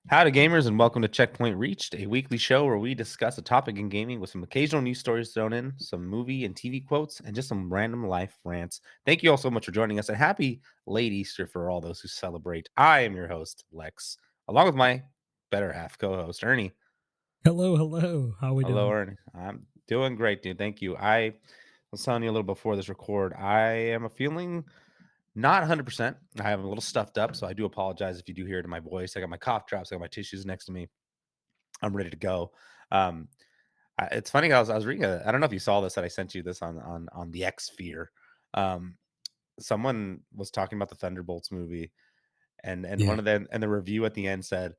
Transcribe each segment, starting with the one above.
Howdy, gamers, and welcome to Checkpoint Reached, a weekly show where we discuss a topic in gaming with some occasional news stories thrown in, some movie and TV quotes, and just some random life rants. Thank you all so much for joining us, and happy late Easter for all those who celebrate. I am your host, Lex, along with my better half co-host, Ernie. Hello, hello. How we Hello, doing? Ernie. I'm doing great, dude. Thank you. I was telling you a little before this record. I am feeling not 100%. I am a little stuffed up, so I do apologize if you do hear it in my voice. I got my cough drops, I got my tissues next to me. I'm ready to go. Um, it's funny. I was reading. I don't know if you saw this. That I sent you this on the X sphere. Um, someone was talking about the Thunderbolts movie, and one Yeah. of them and the review at the end said,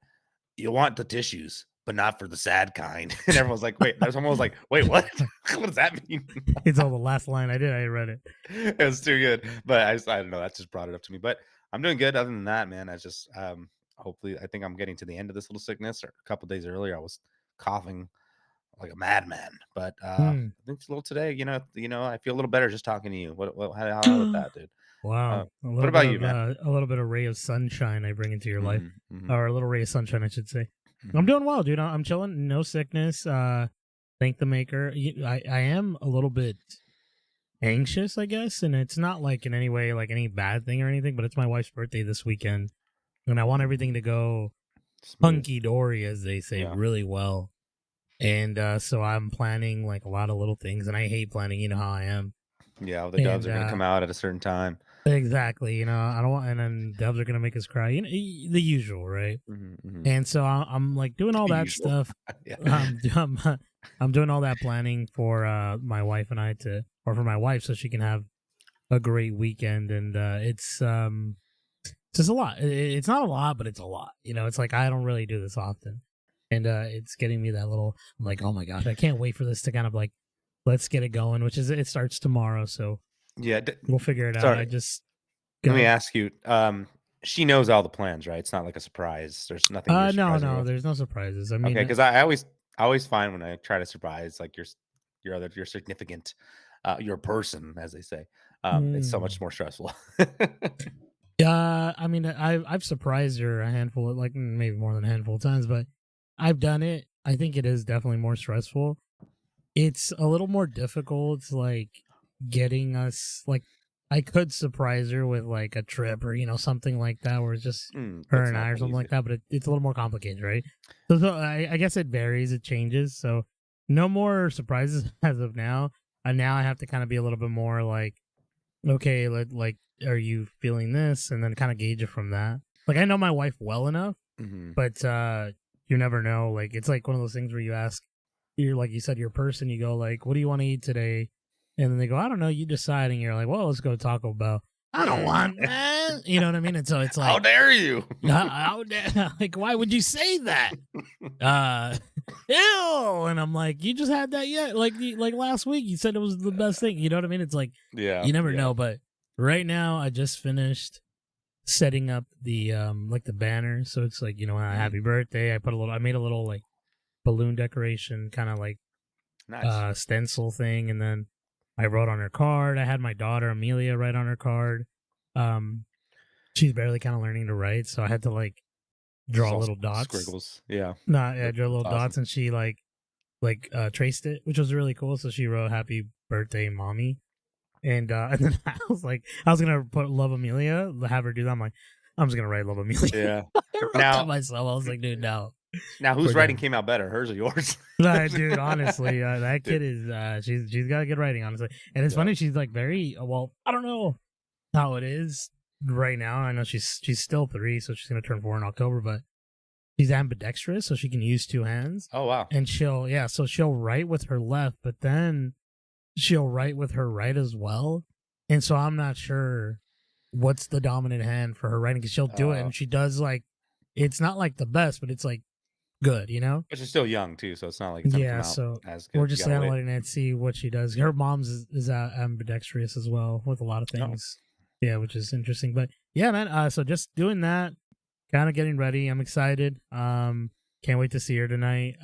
"You want the tissues, but not for the sad kind." And everyone's like, "Wait." Someone was like, "Wait, what? What does that mean?" It's all the last line I did. I read it. It was too good, but I don't know. That just brought it up to me. But I'm doing good. Other than that, man, I just hopefully I think I'm getting to the end of this little sickness. Or a couple days earlier, I was coughing like a madman. But I Hmm. think it's a little today, I feel a little better just talking to you. How about that, dude? Wow. What about you, man? A little bit of ray of sunshine I bring into your life. Hmm. Hmm. Or a little ray of sunshine, I should say. I'm Hmm. doing well, dude. I'm chilling. No sickness. Thank the maker. I am a little bit anxious, I guess, and it's not like in any way like any bad thing or anything, but it's my wife's birthday this weekend, and I want everything to go Smooth. hunky dory, as they say, Yeah. really well. And so I'm planning like a lot of little things, and I hate planning. You know how I am. Yeah. The doves And are gonna come out at a certain time. exactly, I don't want, and then devs are gonna make us cry. The usual, right? Hmm. Hmm. And so I'm like doing all that Usual. stuff. Yeah. I'm doing all that planning for my wife and I to, or for my wife, so she can have a great weekend. And it's just a lot. It's not a lot, but it's a lot. It's like I don't really do this often, and it's getting me that little. I'm like, oh my gosh, I can't wait for this to kind of like let's get it going. Which is it starts tomorrow, so Yeah. we'll figure it out. Sorry. I just Let me go. ask you. She knows all the plans, right? It's not like a surprise. There's nothing you're No, surprising her no, with. there's no surprises. I Okay, mean, because I always find when I try to surprise like your significant, your person, as they say, it's so much mm, more stressful. I mean, I've surprised her a handful of like maybe more than a handful of times, but I've done it. I think it is definitely more stressful. It's a little more difficult, like getting us like I could surprise her with like a trip or something like that, where it's just her That's and not I or that something easy. like that. But it's a little more complicated, right? So I guess it varies, it changes. So no more surprises as of now. And now I have to kind of be a little bit more like, okay, like, are you feeling this, and then kind of gauge it from that. Like I know my wife well enough, Hmm. but you never know. Like it's like one of those things where you ask, you're like you said, your person, you go like, what do you want to eat today? And then they go, I don't know, you decide. And you're like, well, let's go to Taco Bell. I don't want that. You know what I mean? And so it's How like, dare you? like, why would you say that? Uh, ew. And I'm like, you just had that yet? Like last week, you said it was the best thing. You know what I mean? It's like, Yeah, you never yeah. know. But right now, I just finished setting up the like the banner. So it's like, Mm, happy birthday. I made a little like balloon decoration, kind of like nice. stencil thing, and then I wrote on her card. I had my daughter Amelia write on her card. Um, she's barely kind of learning to write, so I had to like Just draw all little dots. scriggles. Yeah, Nah, yeah, draw that's little awesome. dots, and she like traced it, which was really cool. So she wrote "Happy Birthday, Mommy," and then I was gonna put "Love Amelia," have her do that. I'm like, I'm just gonna write "Love Amelia." Yeah. I wrote that Now, myself. I was like, dude, no, now, whose we're writing done. came out better, hers or yours? Dude, honestly, that Dude, kid is she's got good writing, honestly, and it's yeah. funny. She's like very well. I don't know how it is right now. I know she's still 3, so she's gonna turn 4 in October, but she's ambidextrous, so she can use 2 hands, Oh wow. and so she'll write with her left, but then she'll write with her right as well, and so I'm not sure what's the dominant hand for her writing because she'll do it, Uh, and she does like it's not like the best, but it's like good. but you're still young too, so it's not like it's gonna come Yeah, out so as we're good. You just gotta kind of wait. letting it see what she does. Her mom's is ambidextrous as well with a lot of Oh, things. Yeah, which is interesting. But yeah, man. So just doing that, kind of getting ready. I'm excited. Can't wait to see her tonight.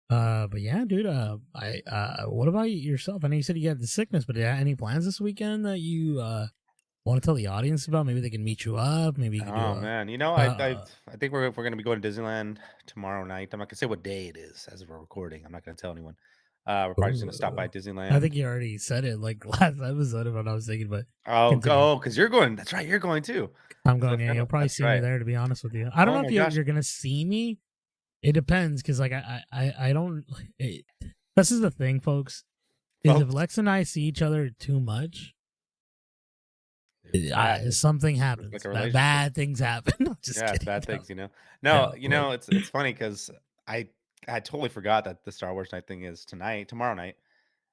But yeah, dude. What about yourself? I know you said you had the sickness, but yeah, any plans this weekend that you want to tell the audience about? Maybe they can meet you up. Maybe you can do Oh a. man, you know, Uh, I think we're gonna be going to Disneyland tomorrow night. I'm not gonna say what day it is as we're recording. I'm not gonna tell anyone. We're probably just gonna stop by ooh. I Disneyland. think you already said it like last episode of what I was thinking, but Oh, continue. go because you're going. That's right, you're going too. I'm 'Cause going. Yeah, you'll probably that's see me right. there. To be honest with you, I don't Oh know if my you're gosh, you're gonna see me. It depends, because like I don't. It, this is the thing, folks. Is if folks, Lex and I see each other too much, it's bad. something It's like happens. a relationship. Bad things happen. I'm just Yeah, it's kidding. bad No, things, you know. no, No, you like know, it's funny because I I totally forgot that the Star Wars night thing is tonight, tomorrow night.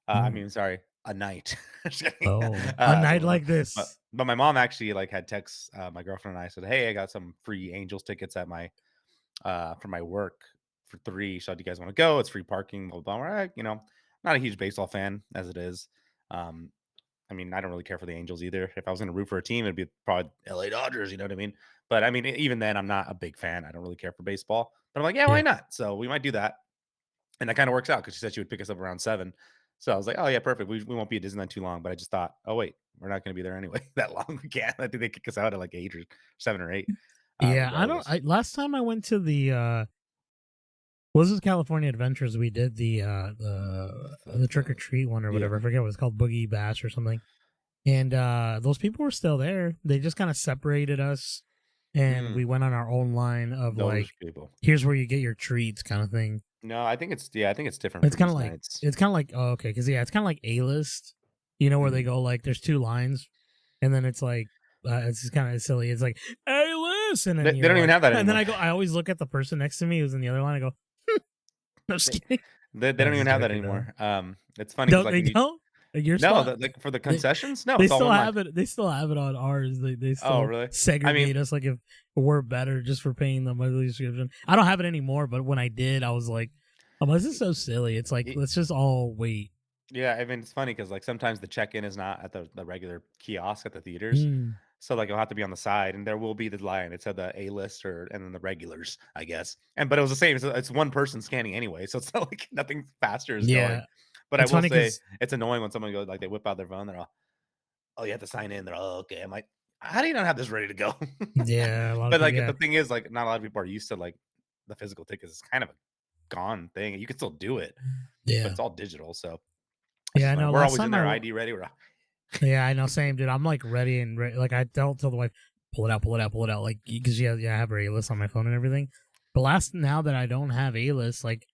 I mm, mean, sorry, a night. Just kidding. oh, a So night my mom, like but this. but my mom actually like had texts my girlfriend and I said, "Hey, I got some free Angels tickets at my for my work for 3. So do you guys want to go? It's free parking, blah blah." Blah. You know, not a huge baseball fan as it is. Um, I mean, I don't really care for the Angels either. If I was going to root for a team, it'd be probably LA Dodgers. You know what I mean? But I mean, even then, I'm not a big fan. I don't really care for baseball. But I'm like, yeah, why Yeah, not? So we might do that. And that kind of works out because she said she would pick us up around 7. So I was like, oh, yeah, perfect. We won't be at Disneyland too long. But I just thought, oh, wait, we're not going to be there anyway that long. We can't. I think they kick us out at like 8 or 7 or 8, yeah. I don't. regardless. Last time I went to the was this California Adventures? We did the trick or treat one or Yeah. whatever. I forget what it's called, Boogie Bash or something. And those people were still there. They just kind of separated us, and Mm, we went on our own line of those like, people. here's where you get your treats, kind of thing. No, I think it's different It's for kind of these like nights. it's kind of like oh, okay, because yeah, it's kind of like A list, where they Mm. go like there's two lines, and then it's like it's just kind of silly. It's like A list, and then They don't even like, have that and then anymore. I go, I always look at the person next to me who's in the other line. I go, I'm just They, kidding. they I'm don't even just have that joking though. anymore. It's funny because Don't like they when you don't? Your no, spot, like for the they concessions, no, they it's all still one line. have it. They still have it on ours. They Oh, still really? I mean, segregate us like if we're better just for paying the monthly subscription. I don't have it anymore, but when I did, I was like, "Oh, this is so silly." It's like it, let's just all wait. yeah, I mean, it's funny because like sometimes the check-in is not at the regular kiosk at the theaters. Mm, So like it'll have to be on the side and there will be the line. It said the A list or and then the regulars, I guess. And but it was the same. It's one person scanning anyway. So it's not like nothing faster is going. yeah, But I it's will funny say because it's annoying when someone goes like they whip out their phone, they're all, oh, you have to sign in. They're all okay. I'm like, how do you not have this ready to go? yeah, a lot of But people. like Yeah, the thing is, like, not a lot of people are used to like the physical tickets. It's kind of a gone thing. You can still do it, but yeah, it's all digital. So it's yeah. just I funny. know. We're Last always in time there, ID ready. yeah, I know. Same, dude. I'm like ready and like I don't tell the wife, pull it out, pull it out, pull it out, like because yeah, I have her A list on my phone and everything. But now that I don't have A list, like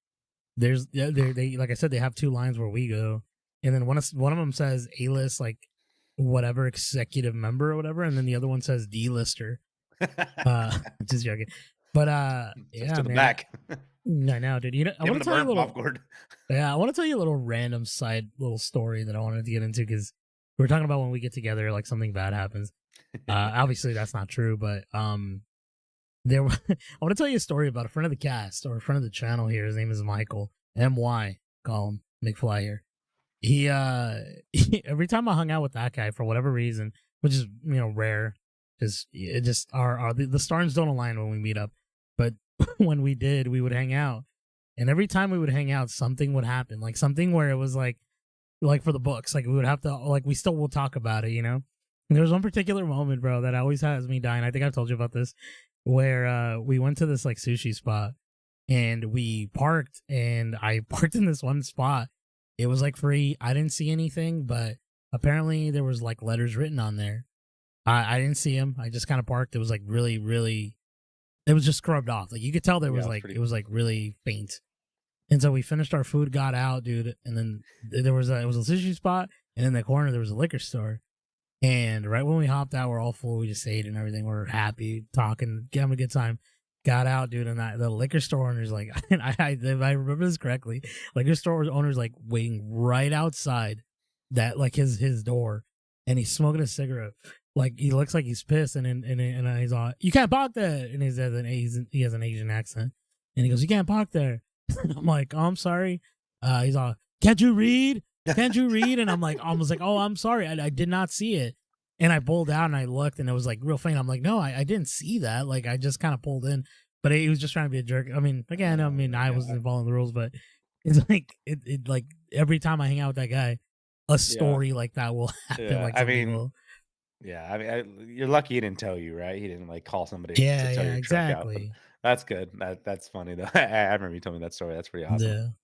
there's they like I said, they have two lines where we go, and then one of them says A list, like whatever executive member or whatever, and then the other one says D lister. Just joking. But Just yeah, to the man, back. I know, dude. I Give want them to the tell you a burnt little. popcorn. Yeah, I want to tell you a little random little story that I wanted to get into because we were talking about when we get together, like something bad happens. Obviously that's not true, but I want to tell you a story about a friend of the cast or a friend of the channel here. His name is Michael My. Call him McFly here. He every time I hung out with that guy for whatever reason, which is rare, just it just the stars don't align when we meet up. But when we did, we would hang out, and every time we would hang out, something would happen, like something where it was like for the books, like we would have to like we still will talk about it, And there was one particular moment, bro, that always has me dying. I think I've told you about this, where we went to this like sushi spot and we parked, and I parked in this one spot. It was like free. I didn't see anything, but apparently there was like letters written on there. I didn't see them. I just kind of parked. It was like really, really. It was just scrubbed off. Like you could tell there Yeah, was it's like pretty. it was like really faint. And so we finished our food, got out, dude, and then it was a sushi spot, and in the corner there was a liquor store. And right when we hopped out, we're all full. We just ate and everything. We're happy, talking, having a good time. Got out, dude, and the liquor store owner's like, and if I remember this correctly, liquor store owner's like waiting right outside that like his door, and he's smoking a cigarette. Like he looks like he's pissed, and he's all, "You can't park there," and he has an Asian accent, and he goes, "You can't park there." I'm like, "Oh, I'm sorry." He's all, "Can't you read? Can't you read?" And I'm like, almost like, "Oh, I'm sorry, I did not see it." And I pulled out and I looked, and it was like real faint. I'm like, "No, I didn't see that. Like I just kind of pulled in." But he was just trying to be a jerk. I mean, again, Oh my I god. wasn't following the rules, but it's like it like every time I hang out with that guy, a Yeah, story like that will happen. yeah. Like I something mean, will. Yeah, I mean, you're lucky he didn't tow you, right? He didn't like call somebody to Yeah, tow yeah, your truck out. But exactly. that's good. That's funny though. I remember you told me that story. That's pretty awesome.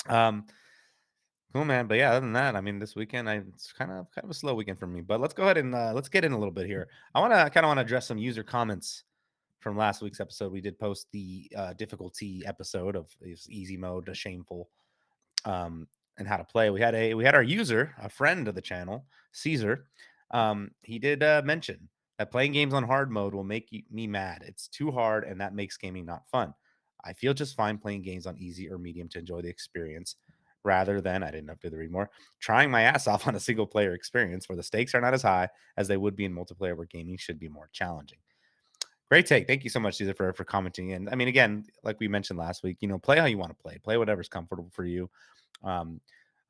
Yeah. Um, cool, man. But yeah, other than that, I mean, this weekend, it's kind of a slow weekend for me. But let's go ahead and let's get in a little bit here. I want to address some user comments from last week's episode. We did post the difficulty episode of is easy mode to shameful, and how to play. We had our user, a friend of the channel, Caesar. He did mention that playing games on hard mode will make me mad. It's too hard, and that makes gaming not fun. I feel just fine playing games on easy or medium to enjoy the experience, rather than I didn't have to read more trying my ass off on a single player experience where the stakes are not as high as they would be in multiplayer, where gaming should be more challenging. Great take. Thank you so much, Caesar, for commenting. And I mean, again, like we mentioned last week, play how you want to play. Play whatever's comfortable for you. Um,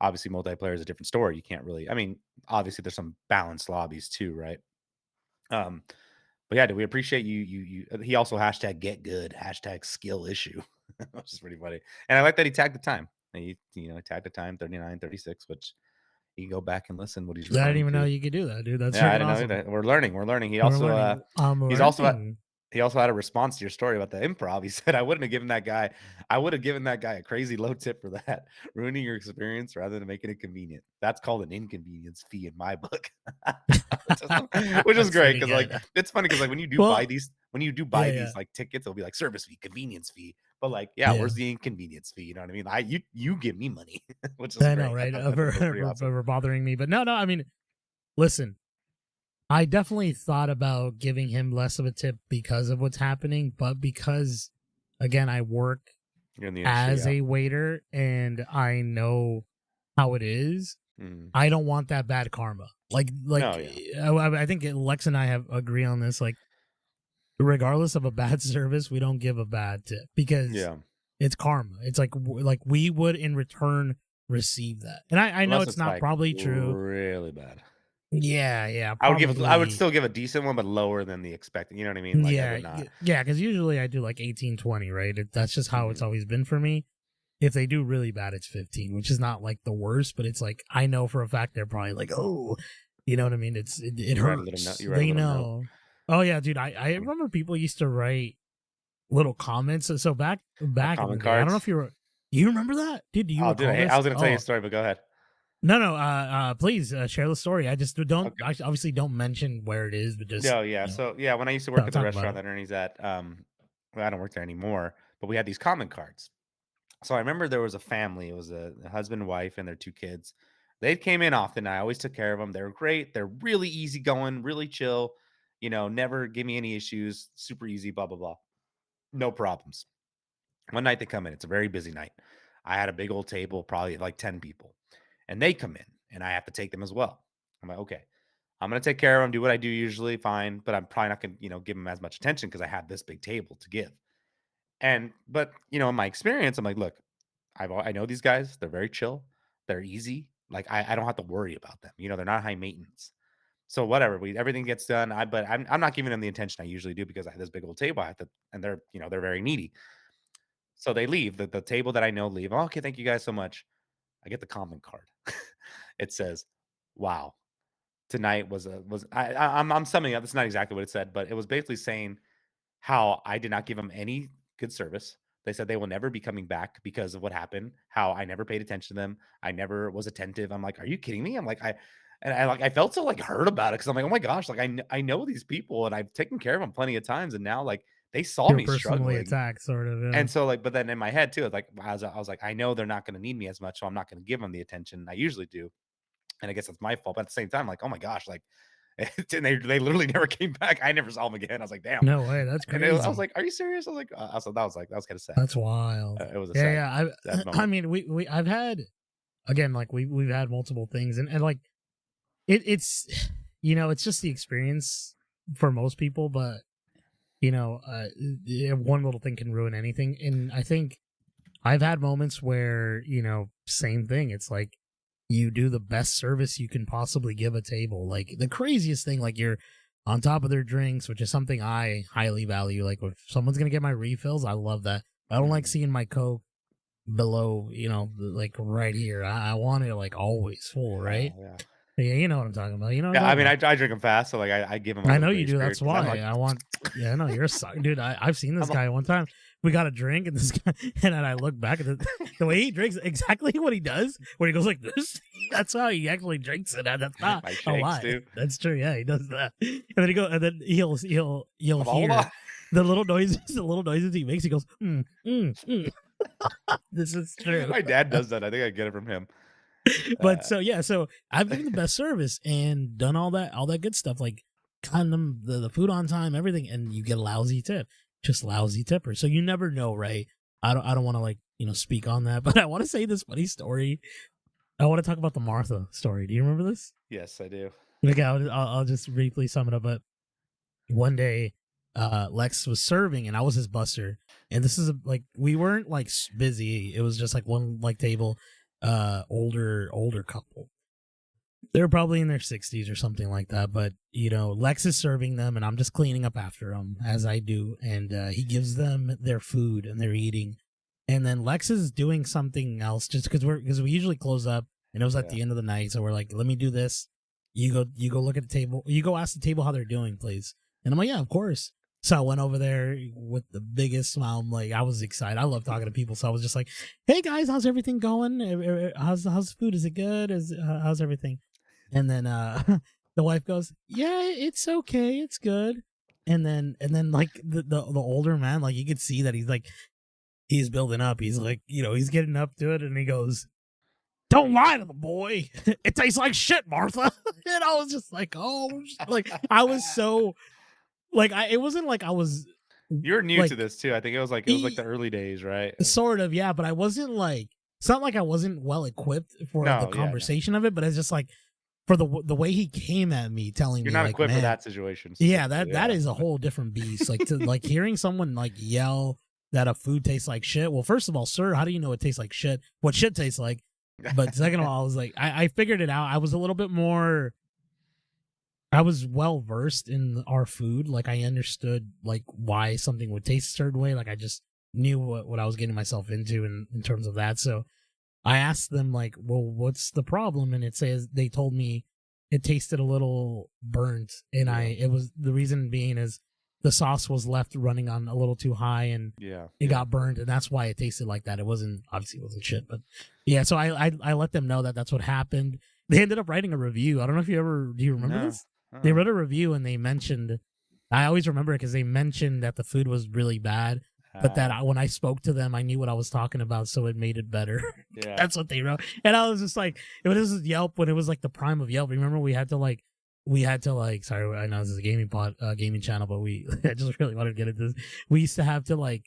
Obviously, multiplayer is a different story. You can't really. I mean, obviously, there's some balanced lobbies too, right? Um, but yeah, do we appreciate you? He also hashtag get good hashtag skill issue, which is pretty funny. And I like that he tagged the time. He tagged the time 39:36, which you can go back and listen what he's I didn't referring even know to. you could do that, dude. That's Yeah, I freaking didn't know awesome. that. We're learning. We're learning. I'm He's also at learning. he also had a response to your story about the improv. He said, I would have given that guy a crazy low tip for that, ruining your experience rather than making it convenient. That's called an inconvenience fee in my book. which is That's great pretty because like good. it's funny because like Well, when you do buy yeah, yeah, these like tickets, it'll be like service fee, convenience fee. But like, yeah, yeah. where's the inconvenience fee? You know what I mean? You give me money, which is I know, great. right? I thought that was For, pretty awesome. for bothering me, but no, no. I mean, listen, I definitely thought about giving him less of a tip because of what's happening, but because again, I work You're in the industry, as yeah. a waiter and I know how it is. Mm. I don't want that bad karma. No, yeah. I think Lex and I have agree on this. Like, regardless of a bad service, we don't give a bad tip because Yeah. it's karma. It's like we would in return receive that. And I know Unless it's it's, not like, probably true. really bad. Yeah, yeah, I would probably. still give a decent one, but lower than the expected, you know what I mean? Like, I Yeah, would not. yeah. Because usually I do like 18, 20, right? That's just how it's Mhm. always been for me. If they do really bad, it's 15, which is not like the worst, but it's like I know for a fact they're probably like, oh, you know what I mean? It You write a little note hurts. you write a They little note. know. Oh yeah, dude. I Mm. remember people used to write little comments. So back in the Comment day, I don't know cards? if you remember that, dude. Do you Oh, dude, recall I this? was gonna tell you a Oh story, but go ahead. no, no. Please share the story. I just don't. Okay. I obviously don't mention where it is, but just No, yeah. you know So, yeah, when I used to work at the talk about restaurant it. that Ernie's at, well, I don't work there anymore, but we had these comment cards. So I remember there was a family. It was a husband and wife and their 2 kids. They came in often. I always took care of them. They were great. They're really easygoing, really chill, never give me any issues, super easy, blah, blah, blah. No problems. One night they come in. It's a very busy night. I had a big old table, probably like 10 people, and they come in, and I have to take them as well. I'm like, okay, I'm gonna take care of them, do what I do usually, fine, but I'm probably not gonna, give them as much attention because I have this big table to give. But in my experience, I'm like, look, I know these guys. They're very chill. They're easy. Like I don't have to worry about them. They're not high maintenance. So whatever, everything gets done. But I'm not giving them the attention I usually do because I have this big old table. I have to, and they're very needy. So they leave the table that I know leave. "Oh, okay, thank you guys so much. I get the comment card. It says, "Wow, tonight was." I'm summing up. That's not exactly what it said, but it was basically saying how I did not give them any good service. They said they will never be coming back because of what happened. How I never paid attention to them. I never was attentive. I'm like, are you kidding me? I'm like, I felt so like hurt about it because I'm like, oh my gosh, like I know these people and I've taken care of them plenty of times, and now like they saw You're me personally struggling. attacked, sort of. Yeah. And so, like, but then in my head too, like, I was like, I know they're not going to need me as much, so I'm not going to give them the attention I usually do. And I guess that's my fault. But at the same time, like, oh my gosh, like, and they literally never came back. I never saw them again. I was like, damn. No way. That's I was crazy. like, are you serious? I was like, that was kind of sad. That's wild. It was a Yeah, sad, yeah. sad I moment. mean, I've had again, like we've had multiple things, and like it's it's just the experience for most people, but one little thing can ruin anything. And I think I've had moments where same thing. It's like you do the best service you can possibly give a table, like the craziest thing, like you're on top of their drinks, which is something I highly value. Like if someone's gonna get my refills, I love that. I don't like Mhm. seeing my Coke below, like right here. I want it like always full, Yeah, right? yeah. Yeah, you know what I'm talking about. You know what I'm Yeah, I talking mean, I about. I drink them fast, so, like, I give him a I little know you grace do. period That's because 'cause I'm why like I want. Yeah, I know you're a sucker, dude. I've seen this I'm a guy one time. We got a drink, and this guy, and then I look back at the way he drinks, exactly what he does when he goes like this. That's how he actually drinks it. And that's not my a shakes, lie. dude. That's true. Yeah, he does that. And then and then you'll I'm all, "Hold on." hear the little noises, the little noises he makes. He goes, mm. This is true. My dad does that. I think I get it from him. But Uh, so yeah, so I've given the best service and done all that good stuff, like gotten them the food on time, everything, and you get a lousy tip, just lousy tipper. So you never know, right? I don't want to like speak on that, but I want to say this funny story. I want to talk about the Martha story. Do you remember this? yes, I do. Okay, I'll just briefly sum it up. But one day, Lex was serving, and I was his busser. And this is like we weren't like busy. It was just like one like table, older couple. They're probably in their 60s or something like that. But, Lex is serving them and I'm just cleaning up after them as I do. And he gives them their food and they're eating. And then Lex is doing something else just because we usually close up and it was at Yeah. the end of the night. So we're like, let me do this. You go look at the table. You go ask the table how they're doing, please. And I'm like, yeah, of course. So I went over there with the biggest smile. I'm like, I was excited. I love talking to people. So I was just like, hey guys, how's everything going? How's the food? Is it good? How's everything? And then the wife goes, "Yeah, it's okay, it's good." And then like the older man, like you could see that he's building up. He's like, he's getting up to it, and he goes, "Don't lie to the boy. It tastes like shit, Martha." And I was just like, "Oh," like I was so like it wasn't like I was You're new to like this too. I think it was like the early days, right? sort of, yeah, but I wasn't like it's not like I wasn't well equipped for the No, yeah, no. conversation of it, but it's just like for the way he came at me, telling You're me not like, equipped for man, that situation yeah, specifically, that yeah. is a whole different beast. Like to like hearing someone like yell that a food tastes like shit. Well, first of all, sir, how do you know it tastes like shit? What shit tastes like? But second of all, I was like, I figured it out. I was a little bit more. I was well versed in our food. Like I understood like why something would taste a certain way. Like I just knew what I was getting myself into in terms of that. So I asked them like, well, what's the problem? And they told me it tasted a little burnt. And Yeah, it was the reason being is the sauce was left running on a little too high and yeah, it yeah. got burned. And that's why it tasted like that. Obviously it wasn't shit, but yeah. So I let them know that that's what happened. They ended up writing a review. I don't know if do you remember No. this? They Uh-uh. wrote a review and they mentioned, I always remember it because they mentioned that the food was really bad, but that Uh, when I spoke to them, I knew what I was talking about, so it made it better. yeah. That's what they wrote, and I was just like, it was Yelp when it was like the prime of Yelp. Remember, we had to like. Sorry, I know this is a gaming channel, but I just really wanted to get into this. We used to have to like,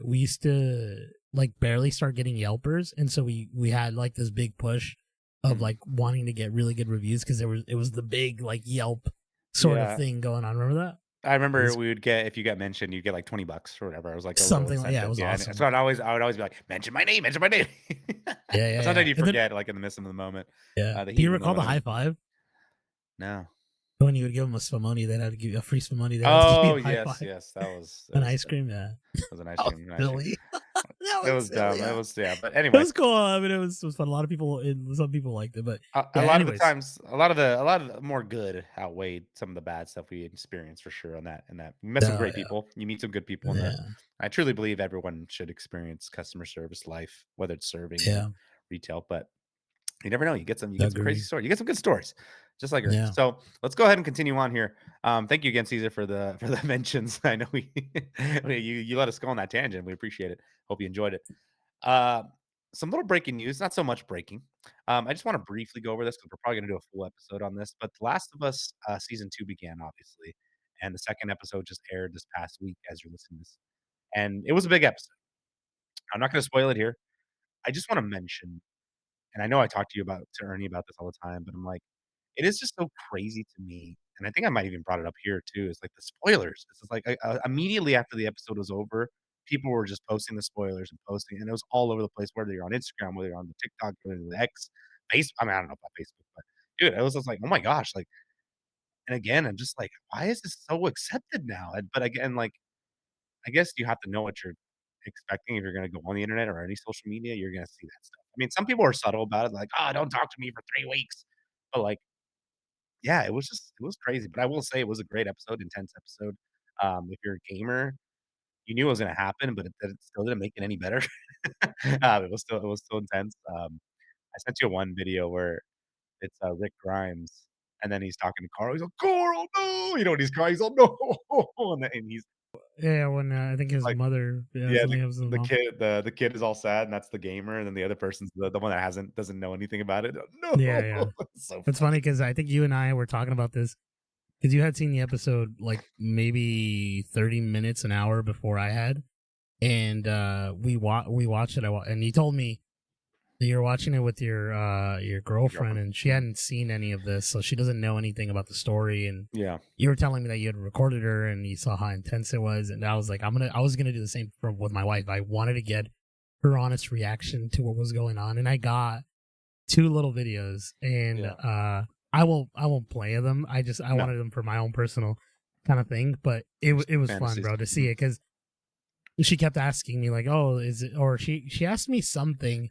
we used to like barely start getting Yelpers, and so we had like this big push of Mhm. like wanting to get really good reviews because it was the big like Yelp sort of Yeah. thing going on. Remember that? I It remember was we would get if you got mentioned, you'd get like $20 or whatever. It was like a little something like yeah, it incentive. was Yeah. And awesome. so I would always be like, mention my name, mention my name. Yeah, yeah, Sometimes yeah. you And then forget, like in the midst of the moment, yeah. the Do heat you of the recall the moment. high five? No. When you would give them a spumoni, they'd have to give you a free spumoni, they'd have to give you Oh a high yes, five. yes. That was An ice cream, yeah. that was an ice That was cream, an ice cream. silly. That It was was silly, dumb. It yeah. was yeah. But It anyway, was cool. I mean, it was fun. A lot of people, some people liked it, but a yeah. lot of the Anyways, times, a lot of the more good outweighed some of the bad stuff we experienced for sure on that. And that you met some oh great people. You meet some good people in there. yeah, I truly believe everyone should experience customer service life, whether it's serving or yeah, retail. But you never know. You get some crazy agree. stories. You get some good stories, just like Ernie. Yeah, So let's go ahead and continue on here. Thank you again, Caesar, for the mentions. I know you let us go on that tangent. We appreciate it. Hope you enjoyed it. Uh, some little breaking news, not so much breaking. I just want to briefly go over this because we're probably going to do a full episode on this. But The Last of Us season 2 began, obviously, and the second episode just aired this past week as you're listening to this, and it was a big episode. I'm not going to spoil it here. I just want to mention, and I know I talk to you about to Ernie about this all the time, but I'm like, it is just so crazy to me, and I think I might even brought it up here too, is like the spoilers. It's just like, immediately after the episode was over, people were just posting the spoilers and posting, and it was all over the place, whether you're on Instagram, whether you're on the TikTok, whether you're the X, Face I mean, I don't know about Facebook, but dude, it was just like, "Oh my gosh," like and again, I'm just like, "Why is this so accepted now?" But again, like, I guess you have to know what you're expecting if you're gonna go on the internet or any social media, you're gonna see that stuff. I mean, some people are subtle about it, like, "Oh, don't talk to me for 3 weeks." But, like, yeah, it was crazy, but I will say it was a great episode, intense episode. If you're a gamer, you knew it was gonna happen, but it still didn't make it any better. It was still intense. I sent you one video where it's, Rick Grimes, and then he's talking to Carl, he's like, "Carl, no!" You know, and he's crying, he's all, "No!" And he's Yeah, when I think his like mother, yeah, yeah, something happens to his mom. the kid is all sad, and that's the gamer, and then the other person's the one that doesn't know anything about it. No! Yeah, yeah. It's so It's funny. funny because I think you and I were talking about this because you had seen the episode like maybe 30 minutes, an hour before I had, and we watched it. And you told me that you're watching it with your My girlfriend, girlfriend. and she Mhm. hadn't seen any of this, so she doesn't know anything about the story. And Yeah. you were telling me that you had recorded her, and you saw how intense it was, and I was like, I was gonna do the same with my wife. I wanted to get her honest reaction to what was going on, and I got two little videos, and Yeah. I won't play them. I No. wanted them for my own personal kind of thing, but Just it was fun, fantasies. bro, to see Mhm. it because she kept asking me like, "Oh, is it?" Or she asked me something,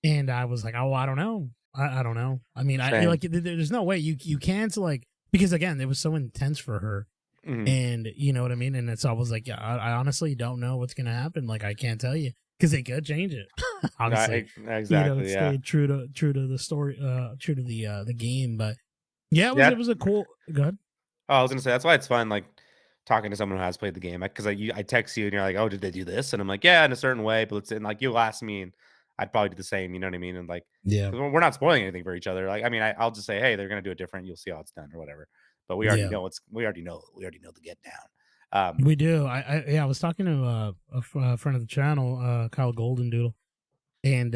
and I was like, "Oh, I don't know. I don't know. I mean, I Same. like there's no way you can't like because again, it was so intense for her, Mhm. and you know what I mean. And so I was like, yeah, I honestly don't know what's gonna happen. Like, I can't tell you because they could change it. No, Obviously, you know, it exactly, yeah. stayed true to the story, true to the game. But yeah, it Yeah. was a cool. Good. Oh, I was gonna say that's why it's fun, like, talking to someone who has played the game, because I text you and you're like, "Oh, did they do this?" And I'm like, "Yeah, in a certain way," but it's and, like, you'll ask me, and I'd probably do the same, you know what I mean? And, like, Yeah. because 'cause we're not spoiling anything for each other, like, I mean, I'll just say, "Hey, they're gonna do it different, you'll see how it's done," or whatever, but Yeah, we already know the get down. we do. I was talking to a friend of the channel, Kyle Golden Doodle, and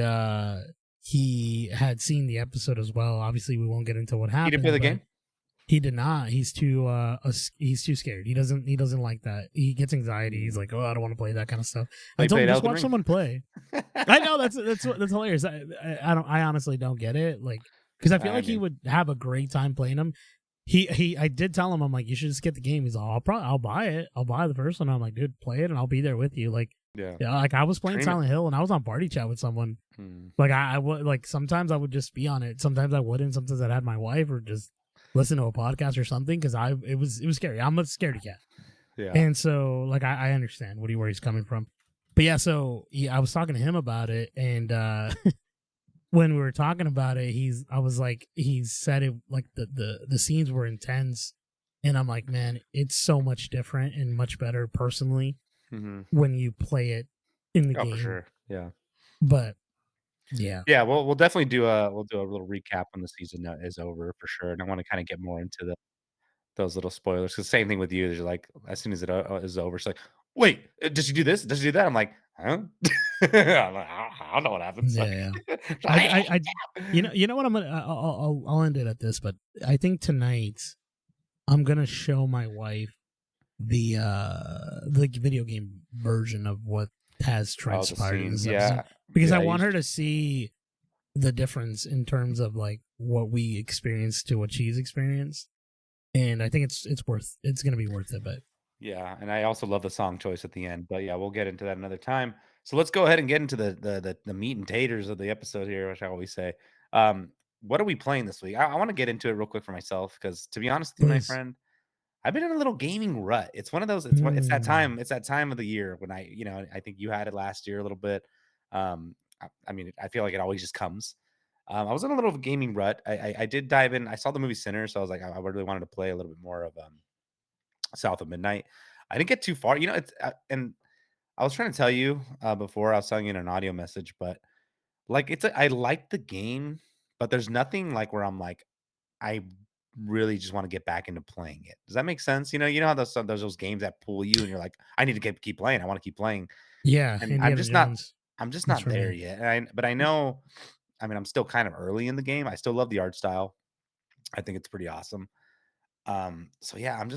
he had seen the episode as well. Obviously, we won't get into what You didn't play happened, the but game? he did not. He's too scared. He doesn't like that. He gets anxiety. He's Mm. like, oh, I don't want to play that kind of stuff. Oh, I you told him played just Elden watch Ring? someone play. I know that's hilarious. I honestly don't get it. Like because I feel I like he mean, would have a great time playing them. I did tell him I'm like you should just get the game. He's like I'll buy it. I'll buy the first one. I'm like dude play it and I'll be there with you. Like yeah. yeah, like I was playing Stream it. Silent Hill and I was on party chat with someone. Mm. Like I would like sometimes I would just be on it. Sometimes I wouldn't. Sometimes I'd had my wife or just listen to a podcast or something because I it was scary. I'm a scaredy cat, Yeah. and so like I understand where he's coming from. But yeah, so yeah, I was talking to him about it, and when we were talking about it, I was like he said it like the scenes were intense, and I'm like man, it's so much different and much better personally Mhm. when you play it in the Oh, for game. sure. Yeah. But yeah, Yeah, we'll definitely do a little recap when the season, is over for sure, and I wanna kinda get more into those little spoilers. 'Cause same thing with you, you're like, as soon as it, is over, it's like, "Wait, did she do this? Did she do that?" I'm like, "Huh?" I'm like, I don't know what happened." So yeah, yeah. I you know what I'm gonna I'll end it at this, but I think tonight I'm gonna show my wife the video game version of what has Oh, the transpired in scene. this episode Yeah. because I Yeah, want her to see the difference in terms of like what we experienced to what she's experienced, and I think it's gonna be worth it. But yeah, and I also love the song choice at the end, but yeah, we'll get into that another time. So let's go ahead and get into the meat and taters of the episode here, which I always say. What are we playing this week? I wanna get into it real quick for myself because to be honest with you, my please, friend, I've been in a little gaming rut. It's one of those mm, it's that time of the year when I think you had it last year a little bit. I mean, I feel like it always just comes. I was in a little gaming rut. I did dive in. I saw the movie Sinner, so I was like, I really wanted to play a little bit more of South of Midnight. I didn't get too far. It's and I was trying to tell you before. I was telling you in an audio message, but like I like the game, but there's nothing like where I'm like I really just wanna get back into playing it. Does that make sense? You know how there's those games that pull you and you're like, "I need to keep playing. I wanna keep playing." yeah, And Indiana Jones. I'm just That's not for there me. yet. But I know I mean, I'm still kind of early in the game. I still love the art style. I think it's pretty awesome. So yeah, I'm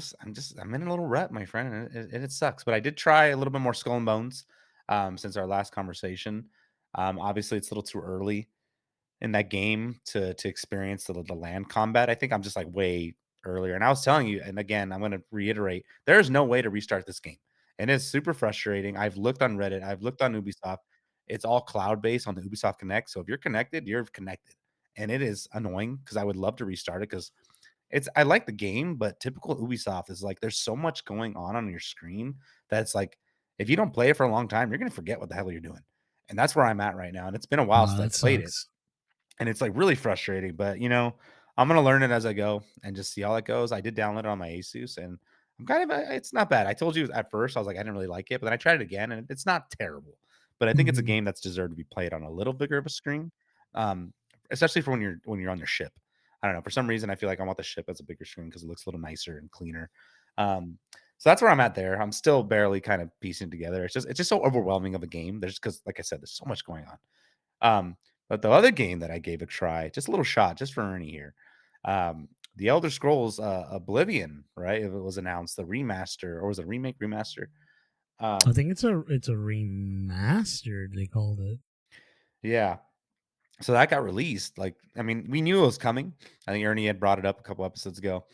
in a little rut, my friend, and it sucks. But I did try a little bit more Skull and Bones, since our last conversation. Obviously, it's a little too early in that game to experience the land combat. I think I'm just like way earlier. And I was telling you, and again, I'm going to reiterate, there is no way to restart this game. And it's super frustrating. I've looked on Reddit, I've looked on Ubisoft. It's all cloud based on the Ubisoft Connect. So if you're connected, you're connected. and it is annoying because I would love to restart it because I like the game, but typical Ubisoft is like there's so much going on your screen that it's like if you don't play it for a long time, you're gonna forget what the hell you're doing. And that's where I'm at right now. And it's been a while since I That played it. sucks. And it's like really frustrating, but I'm gonna learn it as I go and just see how it goes. I did download it on my Asus and I'm kind of it's not bad. I told you at first I was like I didn't really like it, but then I tried it again and it's not terrible. But I think it's a Mhm. game that's deserved to be played on a little bigger of a screen. Um, Especially for when you're on your ship. I don't know. For some reason I feel like I want the ship as a bigger screen because it looks a little nicer and cleaner. Um, so that's where I'm at there. I'm still barely kind of piecing together. It's just so overwhelming of a game. There's because like I said, there's so much going on. But the other game that I gave a try, just a little shot, just for Ernie here, the Elder Scrolls Oblivion, right? It was announced the remaster, or was it remake remaster? I Um, think it's a remastered. They called it. yeah, so that got released. Like, I mean, we knew it was coming. I think Ernie had brought it up a couple episodes ago,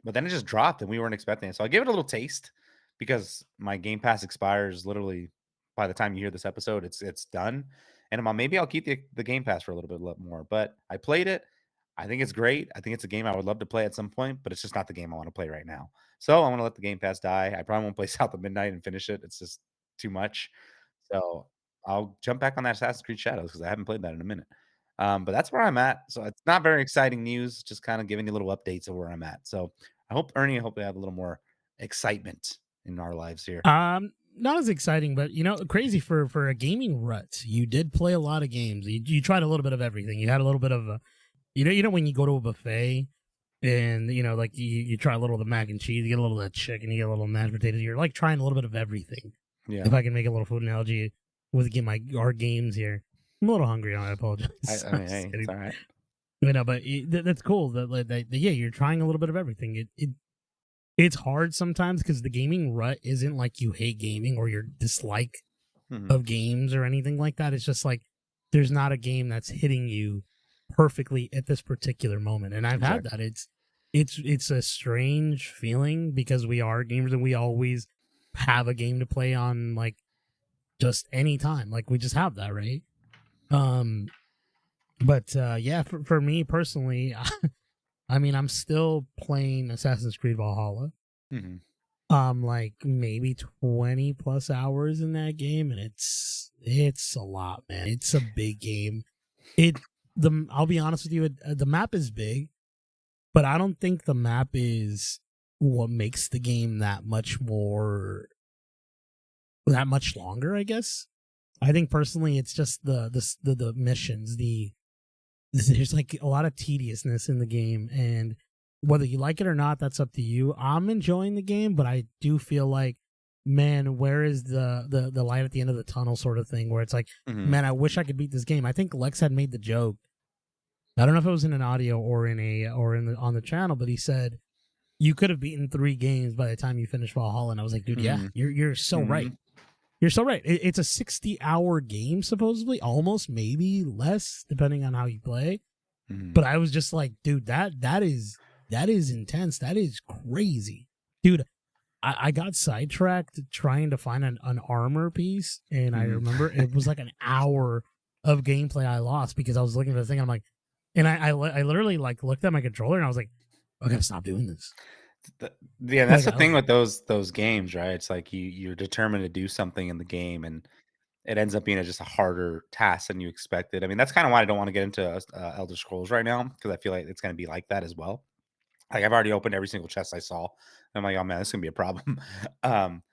but then it just dropped and we weren't expecting it. So I gave it a little taste because my Game Pass expires literally by the time you hear this episode, it's done. And I'm on, maybe I'll keep the Game Pass for a little bit more. But I played it. I think it's great. I think it's a game I would love to play at some point, but it's just not the game I want to play right now. So I'm gonna let the Game Pass die. I probably won't play South of Midnight and finish it. It's just too much. So I'll jump back on that Assassin's Creed Shadows because I haven't played that in a minute. But that's where I'm at. So it's not very exciting news, just kind of giving you little updates of where I'm at. So I hope Ernie, I hope we have a little more excitement in our lives here. Not as exciting, but crazy for a gaming rut. You did play a lot of games. You tried a little bit of everything. You had a little bit of a, when you go to a buffet and like you try a little of the mac and cheese, you get a little of the chicken, you get a little mashed potatoes. You're like trying a little bit of everything. Yeah. If I can make a little food analogy with our games here, I'm a little hungry. I I, apologize. I I'm mean, just hey, it's kidding. all right. But that's cool. Yeah, you're trying a little bit of everything. It's hard sometimes because the gaming rut isn't like you hate gaming or your dislike Mhm. of games or anything like that. It's just like there's not a game that's hitting you perfectly at this particular moment. And I've had Exactly. that. It's a strange feeling because we are gamers and we always have a game to play on like just any time. Like we just have that, right? Um but yeah, for me personally, I mean I'm still playing Assassin's Creed Valhalla. Mhm. Like maybe 20 plus hours in that game, and it's a lot, man. It's a big game. It the I'll be honest with you, the map is big, but I don't think the map is what makes the game that much longer, I guess. I think personally it's just the missions, there's like a lot of tediousness in the game, and whether you like it or not, that's up to you. I'm enjoying the game, but I do feel like, man, where is the light at the end of the tunnel sort of thing, where it's like, Mhm. man, I wish I could beat this game. I think Lex had made the joke. I don't know if it was in an audio or on the channel, but he said you could have beaten 3 games by the time you finish Valhalla, and I was like, dude, yeah, Mhm. you're so right. Mhm. You're so right. It's a 60-hour game supposedly, almost maybe less depending on how you play. Mhm. But I was just like, dude, that is intense. That is crazy, dude. I got sidetracked trying to find an armor piece, and I Mhm. remember it was like an hour of gameplay I lost because I was looking for the thing. And I'm like, and I literally like looked at my controller and I was like, I gotta stop doing this. Th Yeah, that's Like the I was thing like, with those games, right? It's like you're determined to do something in the game, and it ends up being just a harder task than you expected. I mean, that's kinda why I don't wanna get into, Elder Scrolls right now because I feel like it's gonna be like that as well. Like, I've already opened every single chest I saw. I'm like, "Oh, man, this is gonna be a problem." Um,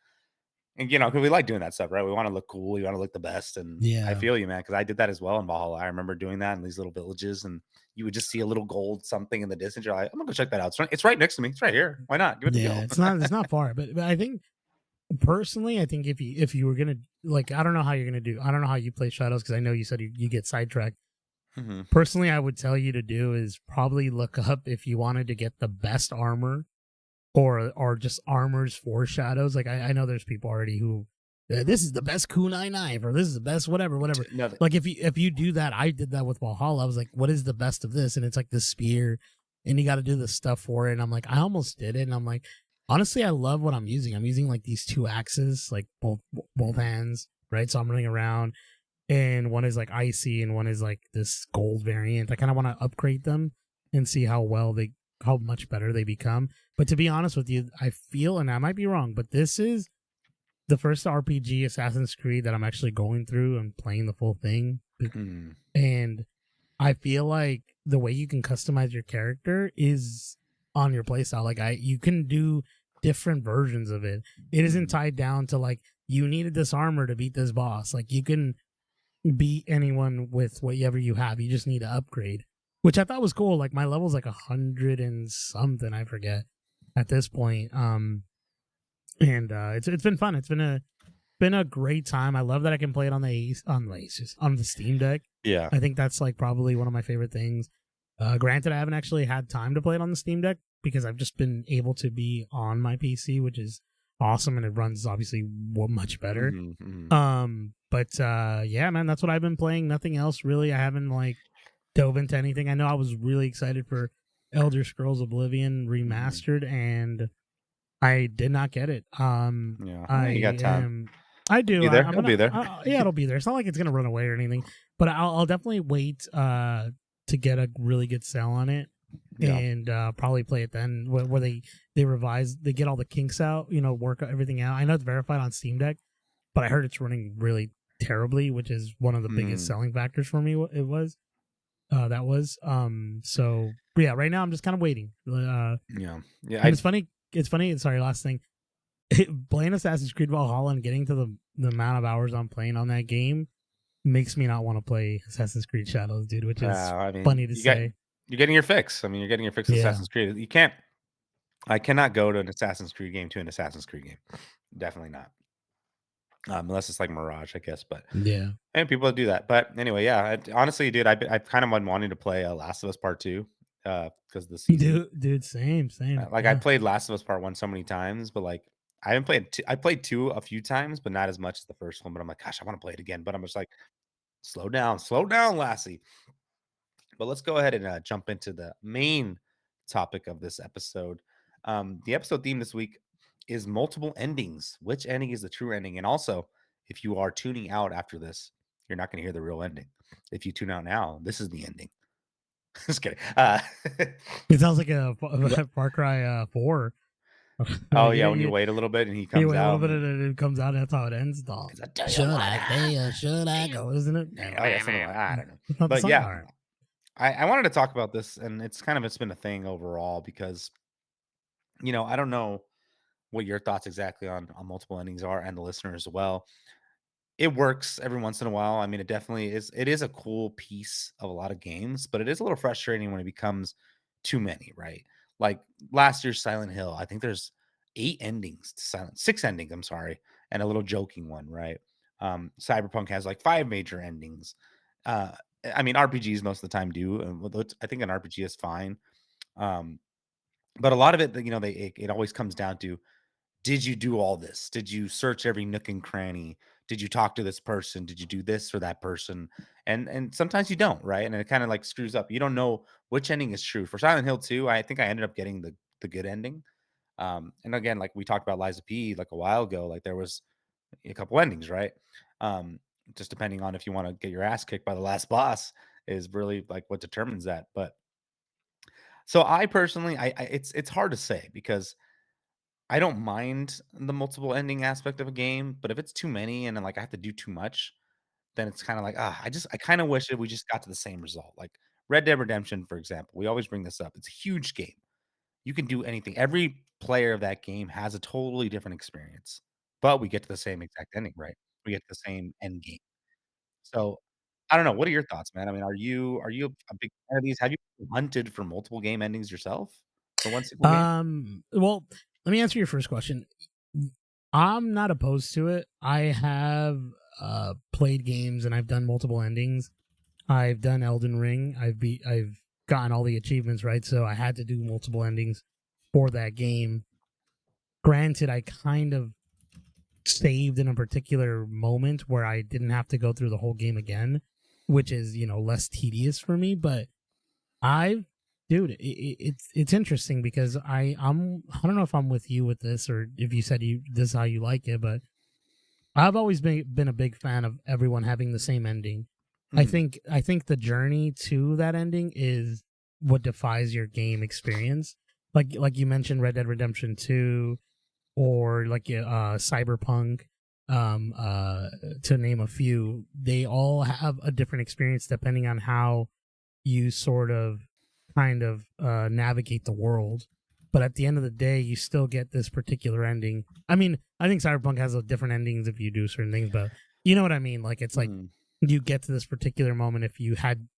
and, because we like doing that stuff, right? We wanna look cool, we wanna look the best, and I yeah, feel you, man, because I did that as well in Valhalla. I remember doing that in these little villages, and you would just see a little gold something in the distance. You're like, "I'm gonna go check that out. It's right next to me. It's right here. Why not? Give it a yeah. go." It's not far, but I think personally, I think if you were gonna like, I don't know how you're gonna do. I don't know how you play Shadows because I know you said you get sidetracked. Mhm. Personally, I would tell you to do is probably look up if you wanted to get the best armor or just armors for shadows. Like I know there's people already who this is the best kunai knife or this is the best whatever. No, Like if you do that, I did that with Valhalla. I was like, what is the best of this? And it's like the spear, and you got to do the stuff for it. And I'm like, I almost did it, and I'm like, honestly, I love what I'm using. I'm using like these 2 axes, like both hands, right? So I'm running around. and one is like icy and one is like this gold variant. I kind of want to upgrade them and see how much better they become. But to be honest with you, I feel, and I might be wrong, but this is the first RPG Assassin's Creed that I'm actually going through and playing the full thing. Mm, And I feel like the way you can customize your character is on your playstyle. Like you can do different versions of it. It isn't mm, tied down to like you needed this armor to beat this boss. Like you can beat anyone with whatever you have. You just need to upgrade, which I thought was cool. Like my level's like 100 and something. I forget at this point. And it's been fun. It's been a great time. I love that I can play it on on the Steam Deck. yeah. I think that's like probably one of my favorite things. Granted, I haven't actually had time to play it on the Steam Deck because I've just been able to be on my PC, which is awesome, and it runs obviously much better. Hmm, hmm. But yeah, man, that's what I've been playing. Nothing else really. I haven't like dove into anything. I know I was really excited for Elder Scrolls Oblivion Hmm. remastered, and I did not get it. Yeah. I You got time. am. I It'll do. be there. I'm It'll be gonna. there. Yeah, it'll be there. It's not like it's gonna run away or anything. But I'll definitely wait to get a really good sale on it, Yeah. and probably play it then. Where they revise, they get all the kinks out. Work everything out. I know it's verified on Steam Deck, but I heard it's running really terribly, which is one of the biggest Mm, selling factors for me. It was. That was. So yeah, right now I'm just kind of waiting. yeah. Yeah. And it's funny. It's funny. Sorry, last thing. Playing Assassin's Creed Valhalla and getting to the amount of hours I'm playing on that game makes me not want to play Assassin's Creed Shadows, dude, which is I mean, funny to say. you're getting your fix. I mean, you're getting your fix of Yeah. Assassin's Creed. You can't. I cannot go to an Assassin's Creed game to an Assassin's Creed game. Definitely not. Unless it's like Mirage, I guess. But Yeah. and people do that. But anyway, yeah. Honestly, dude, I've kind of been wanting to play Last of Us Part Two, because the season. Dude, same. Like I Yeah. played Last of Us Part One so many times, but like I haven't played. I played two a few times, but not as much as the first one. But I'm like, gosh, I want to play it again. But I'm just like, slow down, Lassie. But let's go ahead and jump into the main topic of this episode. The episode theme this week is multiple endings. Which ending is the true ending? And also, if you are tuning out after this, you're not going to hear the real ending. If you tune out now, this is the ending. Just kidding. It sounds like a le- Far Cry 4. oh Like yeah, when you wait a little bit and he you comes wait a out, little bit and and it comes out. And that's how it ends. Dog. it's like, "Do you Should I wanna?" stay or should I go? Isn't it? Oh yeah, something like I don't know. That's not the But song. yeah, All right. I wanted to talk about this, and it's been a thing overall because I don't know what your thoughts exactly on multiple endings are, and the listener as well. It works every once in a while. I mean, it definitely is. It is a cool piece of a lot of games, but it is a little frustrating when it becomes too many, right? Like last year's Silent Hill, I think there's six endings, I'm sorry, and a little joking one, right? Cyberpunk has like five major endings. Uh, I mean, RPGs most of the time do, and I think an RPG is fine. Um, but a lot of it, it always comes down to, did you do all this? Did you search every nook and cranny? Did you talk to this person? Did you do this for that person? And sometimes you don't, right? And it kind of like screws up. You don't know which ending is true. For Silent Hill 2, I think I ended up getting the good ending. And again, like we talked about Liza P like a while ago, like there was a couple endings, right? Um, just depending on if you want to get your ass kicked by the last boss is really like what determines that. But so I personally, it's hard to say because I don't mind the multiple ending aspect of a game, but if it's too many and then like I have to do too much, then it's kind of like, I kind of wish that we just got to the same result. Like Red Dead Redemption, for example, we always bring this up. It's a huge game. You can do anything. Every player of that game has a totally different experience, but we get to the same exact ending, right? We get to the same end game. So I don't know. What are your thoughts, man? I mean, are you a big fan of these? Have you hunted for multiple game endings yourself for one single game? Well, let me answer your first question. I'm not opposed to it. I have played games and I've done multiple endings. I've done Elden Ring. I've gotten all the achievements, right? So I had to do multiple endings for that game. Granted, I kind of saved in a particular moment where I didn't have to go through the whole game again, which is, less tedious for me, but I've dude, it's interesting because I don't know if I'm with you with this or if you said this is how you like it, but I've always been a big fan of everyone having the same ending. Mhm. I think the journey to that ending is what defines your game experience. Like you mentioned Red Dead Redemption 2 or like Cyberpunk, to name a few. They all have a different experience depending on how you sort of kind of navigate the world. But at the end of the day, you still get this particular ending. I mean, I think Cyberpunk has a different endings if you do certain things, but you know what I mean? Like, it's like Mhm. you get to this particular moment if you had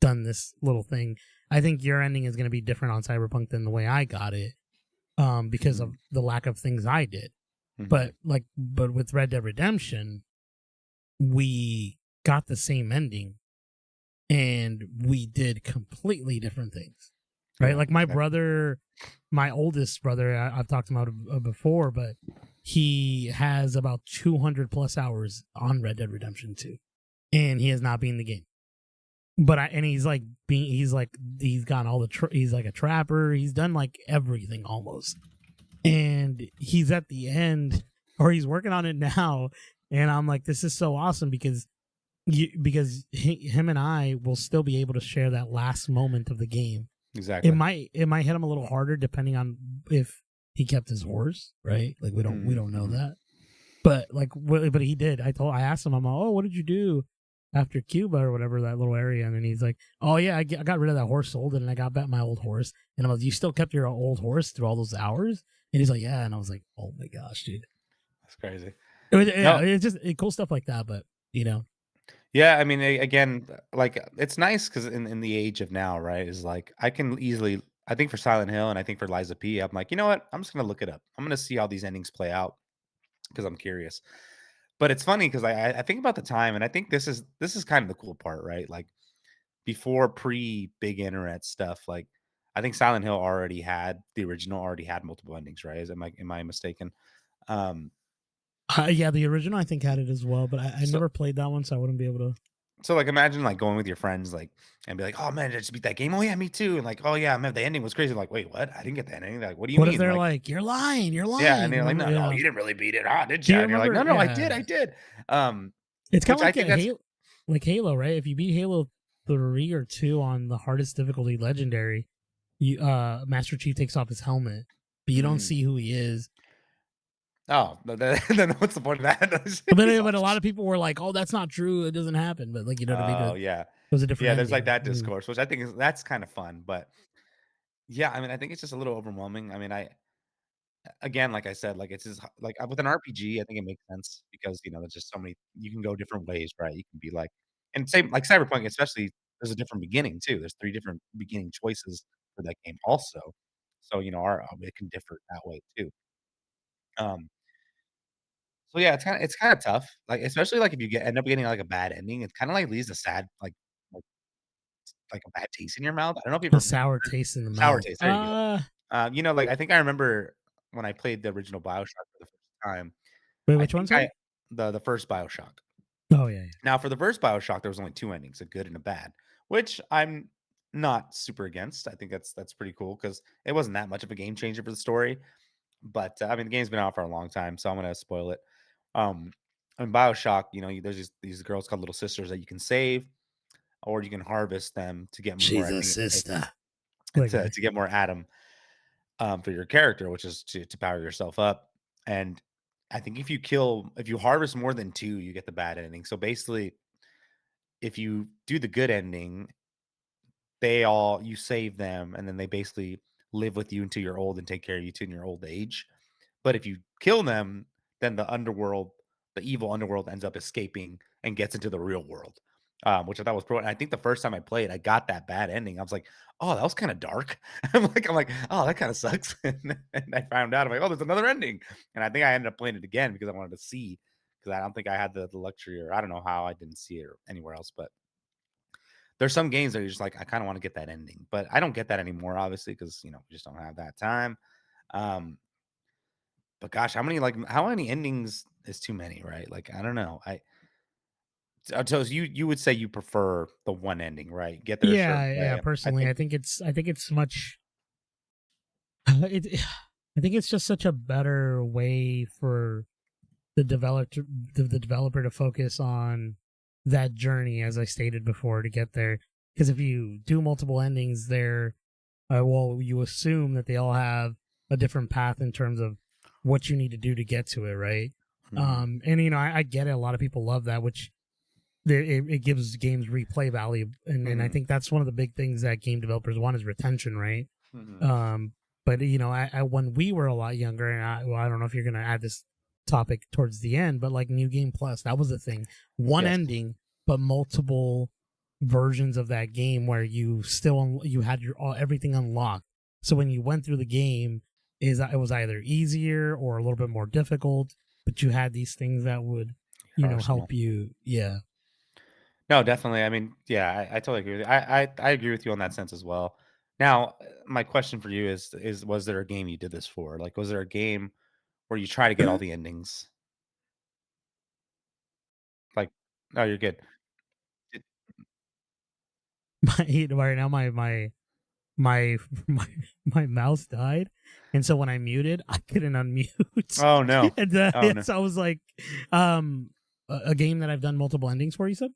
done this little thing. I think your ending is going to be different on Cyberpunk than the way I got it, because of Mhm. the lack of things I did. Mhm. But with Red Dead Redemption, we got the same ending and we did completely different things, right? Yeah, Like exactly. my oldest brother, I've talked about before, but he has about 200 plus hours on Red Dead Redemption 2, and he has not beaten the game. But he's gone all he's like a trapper. He's done like everything almost, and he's at the end, or he's working on it now. And I'm like, this is so awesome because him and I will still be able to share that last moment of the game. Exactly. It might hit him a little harder depending on if he kept his horse, right? Like we Mhm. don't know Mhm. that, but but he did. I asked him, I'm like, oh, what did you do after Cuba or whatever, that little area? And then he's like, oh yeah, I got rid of that horse, sold it, and I got back my old horse. And I'm like, you still kept your old horse through all those hours? And he's like, yeah. And I was like, oh my gosh, dude. That's crazy. Yeah, No, it's just cool stuff like that. But you know, yeah, I mean, again, like it's nice because in the age of now, right, is like I can easily. I think for Silent Hill and I think for Liza P, I'm like, you know what? I'm just gonna look it up. I'm gonna see how these endings play out because I'm curious. But it's funny because I think about the time, and I think this is kind of the cool part, right? Like before pre big internet stuff, like I think Silent Hill already had the original already had multiple endings, right? Am I mistaken? Um, yeah, the original I think had it as well, but I so never played that one, so I wouldn't be able to. So, like, imagine, like, going with your friends, like, and be like, "Oh, man, did I just beat that game? Oh, yeah, me too." And like, "Oh, yeah, man, the ending was crazy." Like, "Wait, what? I didn't get the ending." Like, "What do you What if mean?" they're Like, like, you're lying, you're yeah, and lying? they're like, Remember? "No, no, Yeah. you didn't really beat it, did Do you?" you And you're like, remember? "No, no, I Yeah, did." it's kind of Which I think that's Like Halo, right? If you beat Halo 3 or 2 on the hardest difficulty, legendary, you Master Chief takes off his helmet, but you don't mhm. see who he is. Oh, then what's the point of that? He's all But a lot of people were like, "Oh, that's not true. It doesn't happen." But like, you know what I mean? oh, It yeah. was a different Yeah, there's, like, ending. that discourse, which I think is that's kinda fun, but, yeah, I mean, I think it's just a little overwhelming. I mean, again, like I said, like, it's just like, with an RPG, I think it makes sense because, there's just so many you can go different ways, right? You can be like and same like Cyberpunk, especially, there's a different beginning too. There's 3 different beginning choices for that game also. So, it can differ that way too. Um, so yeah, it's kinda tough, like, especially, like, if you end up getting, like, a bad ending, it kinda, like, leaves a sad, like a bad taste in your mouth. I don't know if you've A ever sour taste in the sour mouth. taste, there you go. Like, I think I remember when I played the original BioShock for the first time, Wait, I which one? think I Sorry. the first BioShock. Oh yeah, yeah. Now for the first BioShock, there was only 2 endings, a good and a bad, which I'm not super against. I think that's pretty cool because it wasn't that much of a game changer for the story, but, I mean, the game's been out for a long time, so I'm gonna spoil it. Um, in BioShock, there's these girls called little sisters that you can save, or you can harvest them to get more, She's I a think it's sister. That to guy. to get more Atom, for your character, which is to power yourself up. And I think if you harvest more than 2, you get the bad ending. So basically, if you do the good ending, you save them, and then they basically live with you until you're old and take care of you to in your old age. But if you kill them, then the evil underworld ends up escaping and gets into the real world, which I thought was pro. And I think the first time I played, I got that bad ending. I was like, "Oh, that was kind of dark." I'm like, "Oh, that kind of sucks." And I found out, I'm like, "Oh, there's another ending." And I think I ended up playing it again because I wanted to see, because I don't think I had the luxury, or I don't know how I didn't see it or anywhere else. But there's some games that you're just like, I kind of want to get that ending, but I don't get that anymore, obviously, because we just don't have that time. Um, but gosh, how many endings is too many, right? Like, I don't know. So you would say you prefer the one ending, right? Get there a certain Yeah, yeah. way. I Personally, think I think it's much. It, I think it's just such a better way for the developer the developer to focus on that journey, as I stated before, to get there. Because if you do multiple endings, there, well, you assume that they all have a different path in terms of what you need to do to get to it, right? Mhm. And I get it. A lot of people love that, which it gives games replay value, and I Mhm. think that's one of the big things that game developers want is retention, right? Mhm. Um, but I when we were a lot younger, and well, I don't know if you're gonna add this topic towards the end, but like New Game Plus, that was the thing. One Yes. ending, but multiple versions of that game where you had your everything unlocked. So when you went through the game, is it was either easier or a little bit more difficult, but you had these things that would Arsenal. help you. Yeah. No, definitely. I mean, yeah, I totally agree with you. I agree with you on that sense as well. Now, my question for you is was there a game you did this for? Like, was there a game where you try to get all the endings? Like, no, you're good. It- Right now my my my mouse died, and so when I muted, I couldn't unmute. Oh no. And Oh no. yes, I was like, a game that I've done multiple endings for. You said?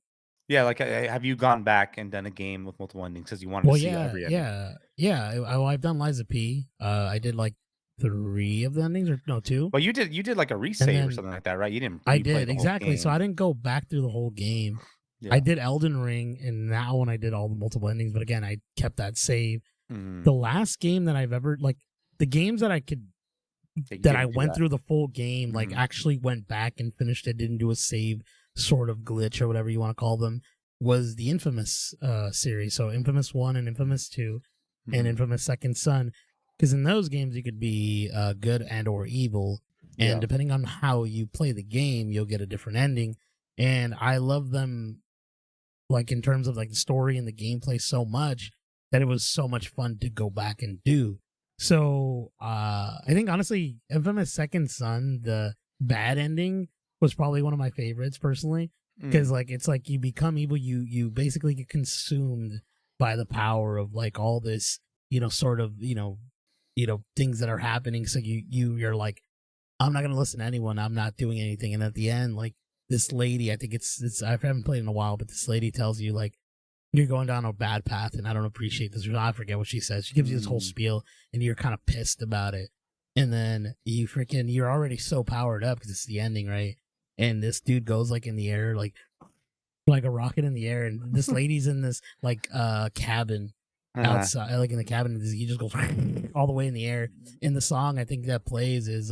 Yeah, like, have you gone back and done a game with multiple endings because you wanted to Well, see yeah, every ending? yeah, yeah. I've done Liza P. I did like three of the endings, or no, two, Well, you did like a and resave or then something like that, right? You didn't I replay did the whole exactly. So game. I didn't go back through the whole game. I Yeah. did Elden Ring, and that one I did all the multiple endings. But again, I kept that save. Mhm. The last game that I've ever like the games Yeah, you that I didn't do went that. through the full game, like Mhm. actually went back and finished it, didn't do a save sort of glitch or whatever you want to call them, was the Infamous series. So Infamous 1 and Infamous 2 and Mhm. Infamous Second Son. Because in those games you could be good and or evil. And Yeah. depending on how you play the game, you'll get a different ending. And I love them like in terms of like the story and the gameplay so much that it was so much fun to go back and do. So I think honestly, Infamous Second Son, the bad ending was probably one of my favorites personally. Because Mm. like it's like you become evil, you basically get consumed by the power of like all this, sort of, things that are happening. So you're like, I'm not gonna listen to anyone. I'm not doing anything. And at the end, like this lady, I think it's I haven't played in a while, but this lady tells you like you're going down a bad path, and I don't appreciate this. I forget what she says. She gives you this whole Mm. spiel, and you're kind of pissed about it. And then you're already so powered up because it's the ending, right? And this dude goes like in the air, like a rocket in the air, and this lady's in this like cabin Uh-huh. outside, like in the cabin, he just goes all the way in the air. In the song I think that plays is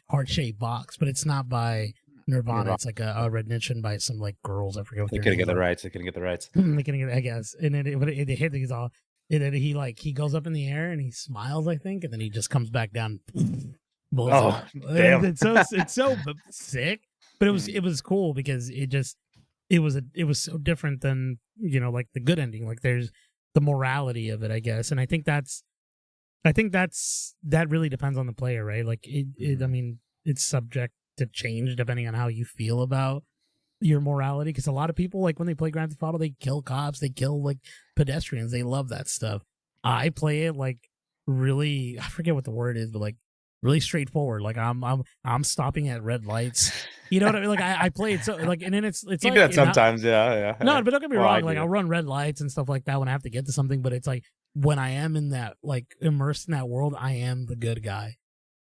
Heart Shaped Box, but it's not by Nirvana. Nirvana. It's like a rendition by some like girls. I forget what They their couldn't get names the are. rights. They couldn't get the rights. I guess. And then but it hit these all. And then he goes up in the air and he smiles, I think, and then he just comes back down, blows Oh, up. damn. It's so sick, but Mhm. it was cool because it was so different than like the good ending. Like there's the morality of it, I guess, and that really depends on the player, right? Like I Mhm. mean, it's subject to change depending on how you feel about your morality. Because a lot of people, like when they play Grand Theft Auto, they kill cops, they kill like pedestrians, they love that stuff. I play it like really, I forget what the word is, but like really straightforward. Like I'm stopping at red lights. You know what I mean? Like I play it so like, and then it's You do like, that sometimes, yeah, yeah, no, yeah. but don't get me Well, I wrong. Like do. I'll run red lights and stuff like that when I have to get to something. But it's like when I am in that like immersed in that world, I am the good guy.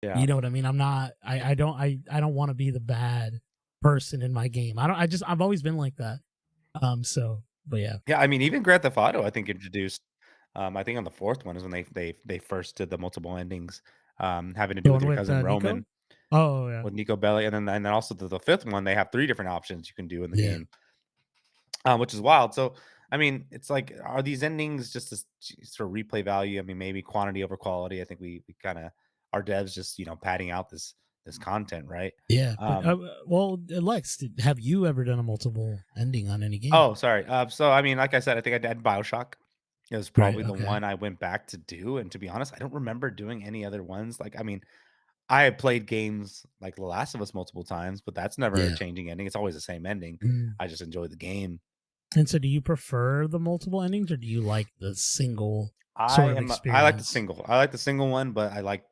Yeah. You know what I mean? I'm not. I don't want to be the bad person in my game. I don't. I've always been like that. So, but yeah, Yeah, I mean, even Grand Theft Auto, I think, introduced, I think on the 4th one is when they first did the multiple endings, having to the do with one your with cousin Nico. Roman, Oh yeah, with Nico Bellic, and then also the 5th one, they have 3 different options you can do in the yeah. game, which is wild. So, I mean, it's like, are these endings just for replay value? I mean, maybe quantity over quality. I think we kinda our devs just, padding out this content, right? Yeah, but Um well, Lex, have you ever done a multiple ending on any game? Oh, sorry. So I mean, like I said, I think I did BioShock. It was Right. probably the Okay. one I went back to do, and to be honest, I don't remember doing any other ones. Like, I mean, I have played games like The Last of Us multiple times, but that's never a Yeah. changing ending. It's always the same ending. Mm. I just enjoy the game. And so, do you prefer the multiple endings, or do you like the single I sort of am I like the experience? single. I like the single one, but I like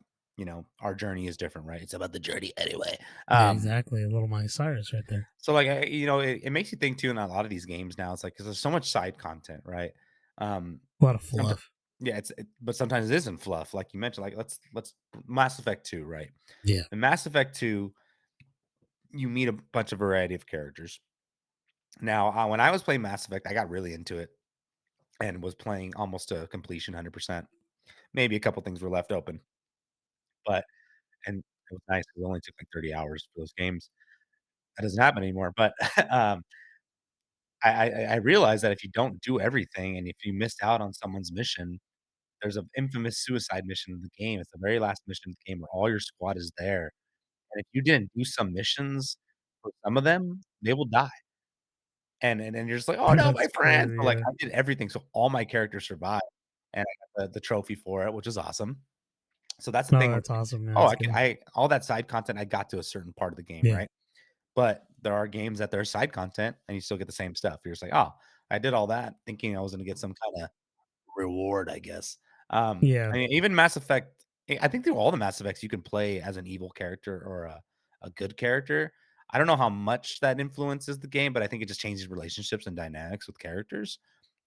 our journey is different, right? It's about the journey anyway. Yeah, Um, exactly. A little Miley Cyrus right there. so like it makes you think too in a lot of these games now. It's like because there's so much side content, right? Um, A lot of somet- fluff. yeah, but sometimes it isn't fluff, like you mentioned. Like let's Mass Effect 2, right? Yeah. In Mass Effect 2, you meet a bunch of variety of characters. Now, when I was playing Mass Effect, I got really into it and was playing almost to completion, 100%. Maybe a couple things were left open, but and it was nice. It only took like 30 hours for those games. That doesn't happen anymore. But um, I realized that if you don't do everything and if you missed out on someone's mission, there's an infamous suicide mission in the game. It's the very last mission in the game where all your squad is there. And if you didn't do some missions for some of them, they will die. And you're just like, "Oh, no, my That's friends." crazy. But, like, Yeah. I did everything, so all my characters survived, and I got the trophy for it, which is awesome. So that's the Oh, thing where that's it's like, awesome. Yeah, oh, that's I can good. I all that side content, I got to a certain part of the game, Yeah. right? But there are games that there's side content, and you still get the same stuff. You're just like, "Oh, I did all that thinking I was gonna get some kinda reward, I guess." Yeah. I mean, even Mass Effect I think through all the Mass Effects, you can play as an evil character or a good character. I don't know how much that influences the game, but I think it just changes relationships and dynamics with characters.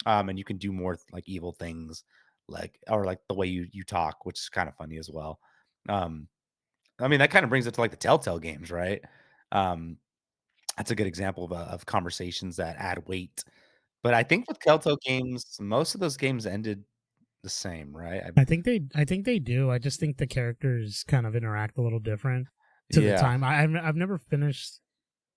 And you can do more like evil things, like the way you talk, which is kind of funny as well. Um, I mean, that kind of brings it to like the Telltale games, right? Um, that's a good example of conversations that add weight. But I think with Telltale games, most of those games ended the same, right? I think they do. I just think the characters kind of interact a little different to the Yeah, time. I've never finished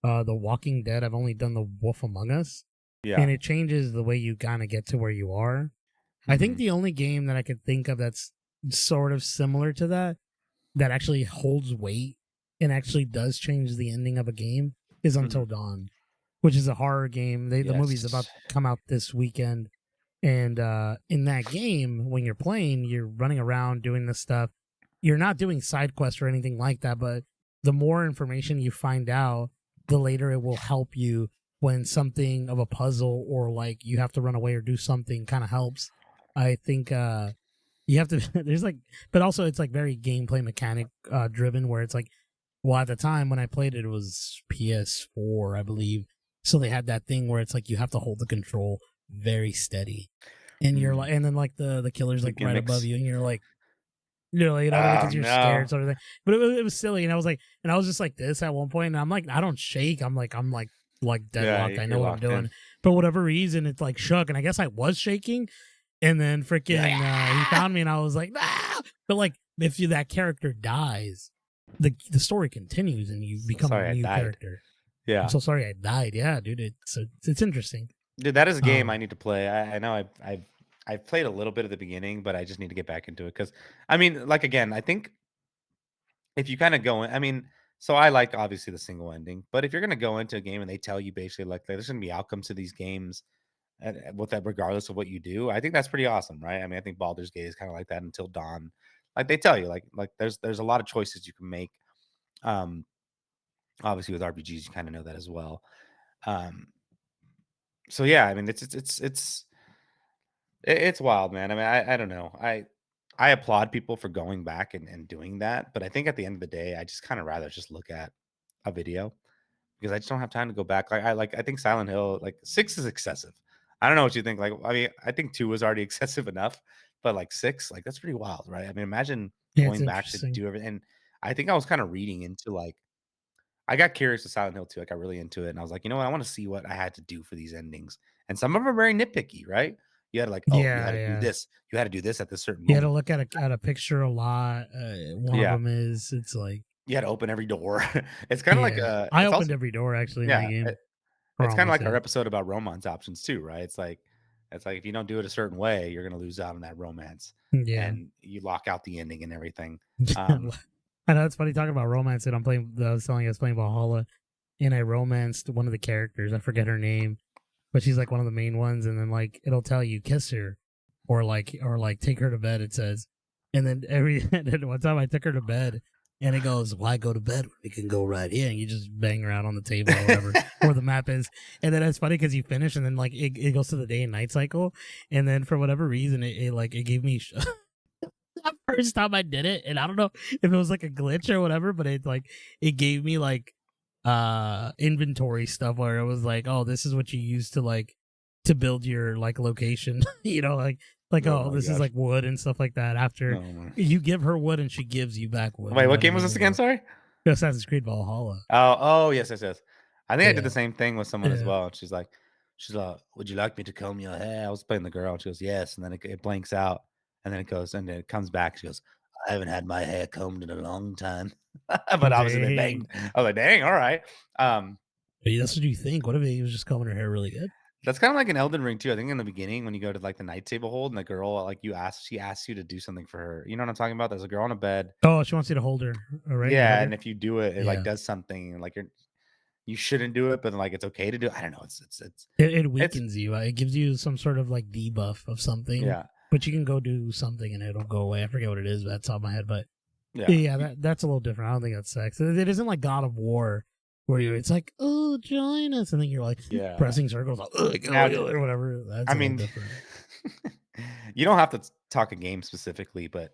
The Walking Dead. I've only done The Wolf Among Us, yeah. and it changes the way you kind of get to where you are. I think Mhm, the only game that I could think of that's sort of similar to that that actually holds weight and actually does change the ending of a game is mhm. Until Dawn, which is a horror game. The movie's about Yes. to come out this weekend, and in that game, when you're playing, you're running around doing this stuff. You're not doing side quests or anything like that, but the more information you find out, the later it will help you when something of a puzzle or like you have to run away or do something kind of helps. I think you have to there's like but also it's like very gameplay mechanic driven where it's like well at the time when I played it, it was PS4 I believe, so they had that thing where it's like you have to hold the control very steady and you're Mm. like and then like the killer's The like right above gimmicks. you and you're like you know what I mean, Oh, because you're scared no. sort of thing. But it was silly, and I was like, and I was just like this at one point, and I'm like, I don't shake. I'm like Yeah, deadlocked. I know you're what I'm locked in. doing. For whatever reason, it's like shook, and I guess I was shaking. And then You're like, freaking he "Ah!" found me, and I was like, ah! But like, if that character dies, the story continues, and you "So become a sorry I new died." character. I'm Yeah. so sorry I died. Yeah, dude, it's interesting. Dude, that is a game I Um, need to play. I know I've played a little bit at the beginning, but I just need to get back into it because I mean, like, again, I think if you kinda go in I mean, so I like, obviously, the single ending, but if you're gonna go into a game and they tell you basically, like, there's gonna be outcomes to these games with that regardless of what you do, I think that's pretty awesome, right? I mean, I think Baldur's Gate is kinda like that Until Dawn. Like, they tell you, like, there's a lot of choices you can make. Um, obviously, with RPGs, you kinda know that as well. Um, so, yeah, I mean, it's wild, man. I mean, I don't know. I applaud people for going back and doing that, but I think at the end of the day, I just kinda rather just look at a video because I just don't have time to go back. I think Silent Hill, like, 6 is excessive. I don't know what you think, like, I mean, I think 2 was already excessive enough, but, like, 6, like, that's pretty wild, right? I mean, imagine yeah, it's going back to interesting. do everything and I think I was kinda reading into, like I got curious with Silent Hill 2, I got really into it, and I was like, "You know what? I wanna see what I had to do for these endings." And some of them are very nitpicky, right? You had to, like, "Oh, you had Yeah, to do yeah. this. You had to do this at this certain You had to moment." look at a picture a lot. One of Yeah. them is it's like You had to open every door. It's kinda like, yeah. I it's opened also every door actually in that yeah, game, or it's kinda almost. like our Yeah, episode about romance options too, right? It's like if you don't do it a certain way, you're gonna lose out on that romance, yeah. and you lock out the ending and everything. Um, I know it's funny talking about romance. And I'm playing. I was telling you I was playing Valhalla, and I romanced one of the characters. I forget her name, but she's like one of the main ones. And then like it'll tell you kiss her, or like take her to bed. It says, and then and then one time I took her to bed, and it goes, "Why go to bed when we can go right here?" And you just bang her out on the table or whatever, where the map is. And then it's funny because you finish, and then like it goes to the day and night cycle, and then for whatever reason it gave me. first time I did it, and I don't know if it was like a glitch or whatever, but it gave me like inventory stuff where it was like, oh, this is what you use to to build your like location, Oh oh, my this is gosh. like wood and stuff like that. After No. Man. you give her wood and she gives you back wood, Wait, what game was this again? Sorry. Assassin's Creed Valhalla. Oh, yes, yes, yes. I think I did the Yeah, same thing with someone as yeah. well. She's like, "Would you like me to comb your hair?" I was playing the girl, and she goes, "Yes," and then it blanks out, and then it goes, and then it comes back. She goes, "I haven't had my hair combed in a long time," Oh but obviously they banged. dang. I was like, "Dang, all right." Um, But that's what you think. What if he was just combing her hair really good? that's kind of like an Elden Ring too. I think in the beginning when you go to like the night table hold, and the girl she asks you to do something for her. You know what I'm talking about? There's a girl on a bed. Oh, she wants you to hold her, right? You hold Yeah, her. and if you do it, it like Yeah. does something like you shouldn't do it, but like it's okay to do it. I don't know. It It's weakens you. It gives you some sort of like debuff of something, yeah. but you can go do something and it'll go away. I forget what it is, but that's on my head. But Yeah. yeah, that's a little different. I don't think that's sex. It isn't like God of War where it's like, oh, join us, and then you're like Yeah. pressing circles, like, Now, or whatever. That's I a little mean, different. you don't have to talk a game specifically, but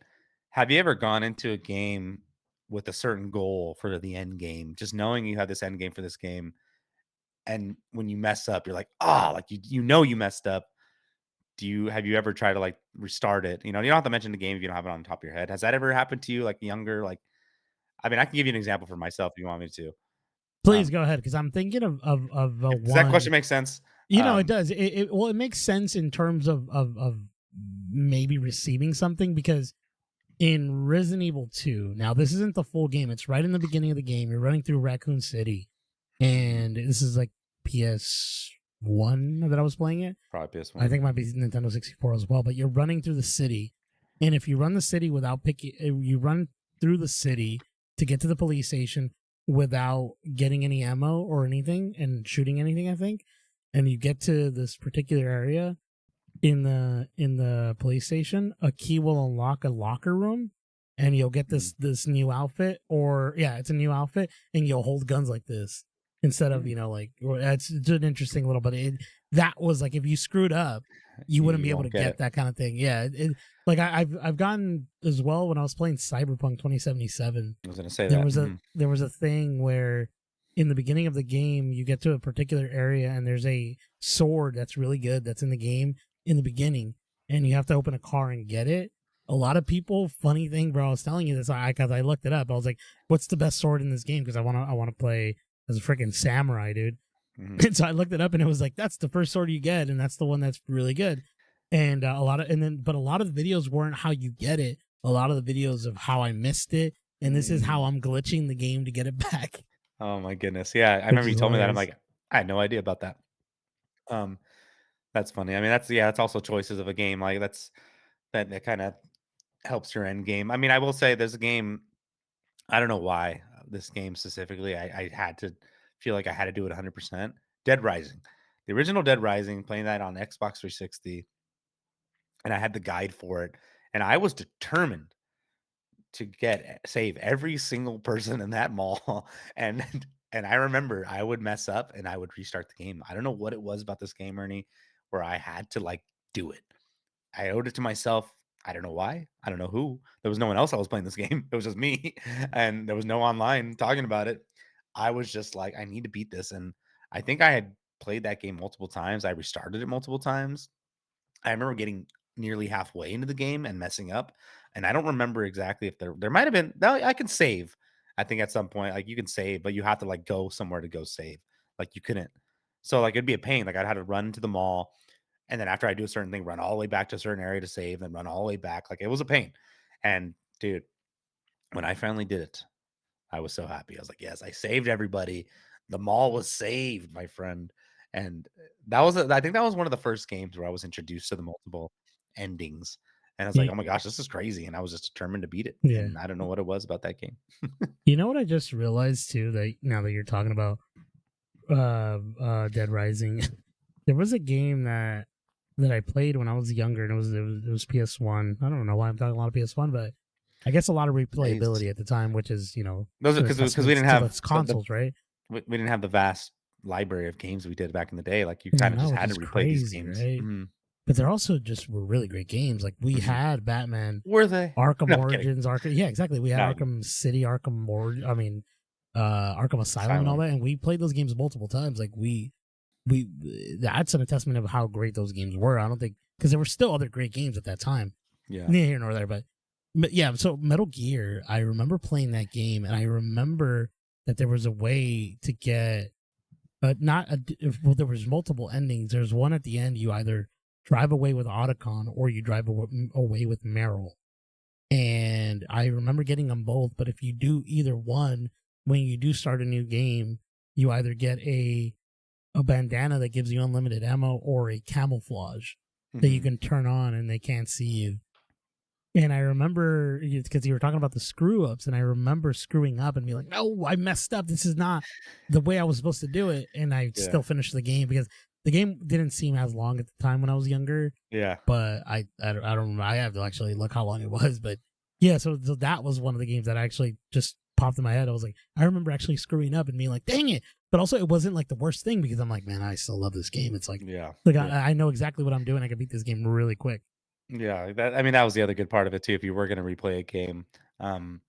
have you ever gone into a game with a certain goal for the end game, just knowing you have this end game for this game, and when you mess up, you're like, ah, like you know you messed up. Have you ever tried to like restart it? You know, you don't have to mention the game if you don't have it on top of your head. Has that ever happened to you, like younger? Like, I mean, I can give you an example for myself if you want me to. Please Um, go ahead because I'm thinking of does that one. question make sense? It Um, does. Well, it makes sense in terms of maybe receiving something because in Resident Evil 2. Now, this isn't the full game. It's right in the beginning of the game. You're running through Raccoon City, mhm, and this is like PS1 that I was playing it. probably PS1. I think it might be Nintendo 64 as well. But you're running through the city, and if you run the city without picking, you run through the city to get to the police station without getting any ammo or anything and shooting anything. I think, and you get to this particular area in the police station, a key will unlock a locker room, and you'll get Mm, this new outfit, or yeah, it's a new outfit, and you'll hold guns like this instead of mm. it's an interesting little, but that was like if you screwed up, you wouldn't be You able to won't get get it. that kind of thing. Yeah, like I've gotten as well when I was playing Cyberpunk 2077. I was gonna say There that. was a Mhm. there was a thing where in the beginning of the game you get to a particular area and there's a sword that's really good that's in the game in the beginning, and you have to open a car and get it. A lot of people, funny thing, bro, I was telling you this because I looked it up. I was like, "What's the best sword in this game?" Because I want to play as a freaking samurai, dude. Mhm. And so I looked it up, and it was like that's the first sword you get, and that's the one that's really good. And but a lot of the videos weren't how you get it. A lot of the videos of how I missed it, and this is how Mm. I'm glitching the game to get it back, Oh my goodness. Yeah, I which remember you is told me that. I'm hilarious. like, I had no idea about that. Um, that's funny. I mean, that's also choices of a game. Like that kind of helps your end game. I mean, I will say there's a game. I don't know why this game specifically. I had to feel like I had to do it 100%. Dead Rising, the original Dead Rising, playing that on Xbox 360, and I had the guide for it, and I was determined to save every single person in that mall, and and I remember I would mess up and I would restart the game. I don't know what it was about this game, Ernie, where I had to like do it. I owed it to myself. I don't know why. I don't know who. There was no one else I was playing this game. It was just me, and there was no online talking about it. I was just like, I need to beat this, and I think I had played that game multiple times. I restarted it multiple times. I remember getting nearly halfway into the game and messing up, and I don't remember exactly if there might have been no, I can save. I think at some point, like, you can save, but you have to, like, go somewhere to go save. Like, you couldn't so, like, it'd be a pain, like, I'd have to run to the mall, and then after I do a certain thing, run all the way back to a certain area to save, then run all the way back, like, it was a pain, and, dude, when I finally did it, I was so happy. I was like, "Yes, I saved everybody. The mall was saved, my friend." And I think that was one of the first games where I was introduced to the multiple endings, and I was like, Y- "Oh my gosh, this is crazy." And I was just determined to beat it, Yeah, and I don't know what it was about that game. you know what I just realized too that now that you're talking about Dead Rising, there was a game that I played when I was younger, and it was PS1. I don't know why I'm talking a lot of PS1, but I guess a lot of Days. replayability at the time, which is Those are a because we testament didn't to have the consoles, right? we didn't have the vast library of games we did back in the day, like, you Yeah, kinda no, just which had to is replay these crazy, games. right? Mhm. but they're also just were really great games. Like we Mhm. had Batman Were they? Arkham No, I'm kidding. Origins, Arkham. Yeah, exactly. We had No, Arkham City, I mean, Arkham Asylum, and all Asylum. that. And we played those games multiple times. Like we that's an testament of how great those games were. I don't think because there were still other great games at that time. Yeah. Neither here nor there, but yeah. So Metal Gear, I remember playing that game, and I remember that there was a way to get not a well. There was multiple endings. There's one at the end. You either drive away with Otacon or you drive away with Meryl. And I remember getting them both. But if you do either one, when you do start a new game, you either get a bandana that gives you unlimited ammo or a camouflage that you Mhm. can turn on and they can't see you. And I remember because you were talking about the screw ups, and I remember screwing up and being like, "No, I messed up. This is not the way I was supposed to do it." And I Yeah. still finished the game because the game didn't seem as long at the time when I was younger. Yeah. But I don't remember. I have to actually look how long it was. But yeah, so that was one of the games that actually just popped in my head. I was like, I remember actually screwing up and being like, "Dang it!" But also, it wasn't like the worst thing because I'm like, man, I still love this game. It's Yeah. like Yeah. I know exactly what I'm doing. I can beat this game really quick. Yeah. That I mean, that was the other good part of it too. If you were gonna replay a game, um,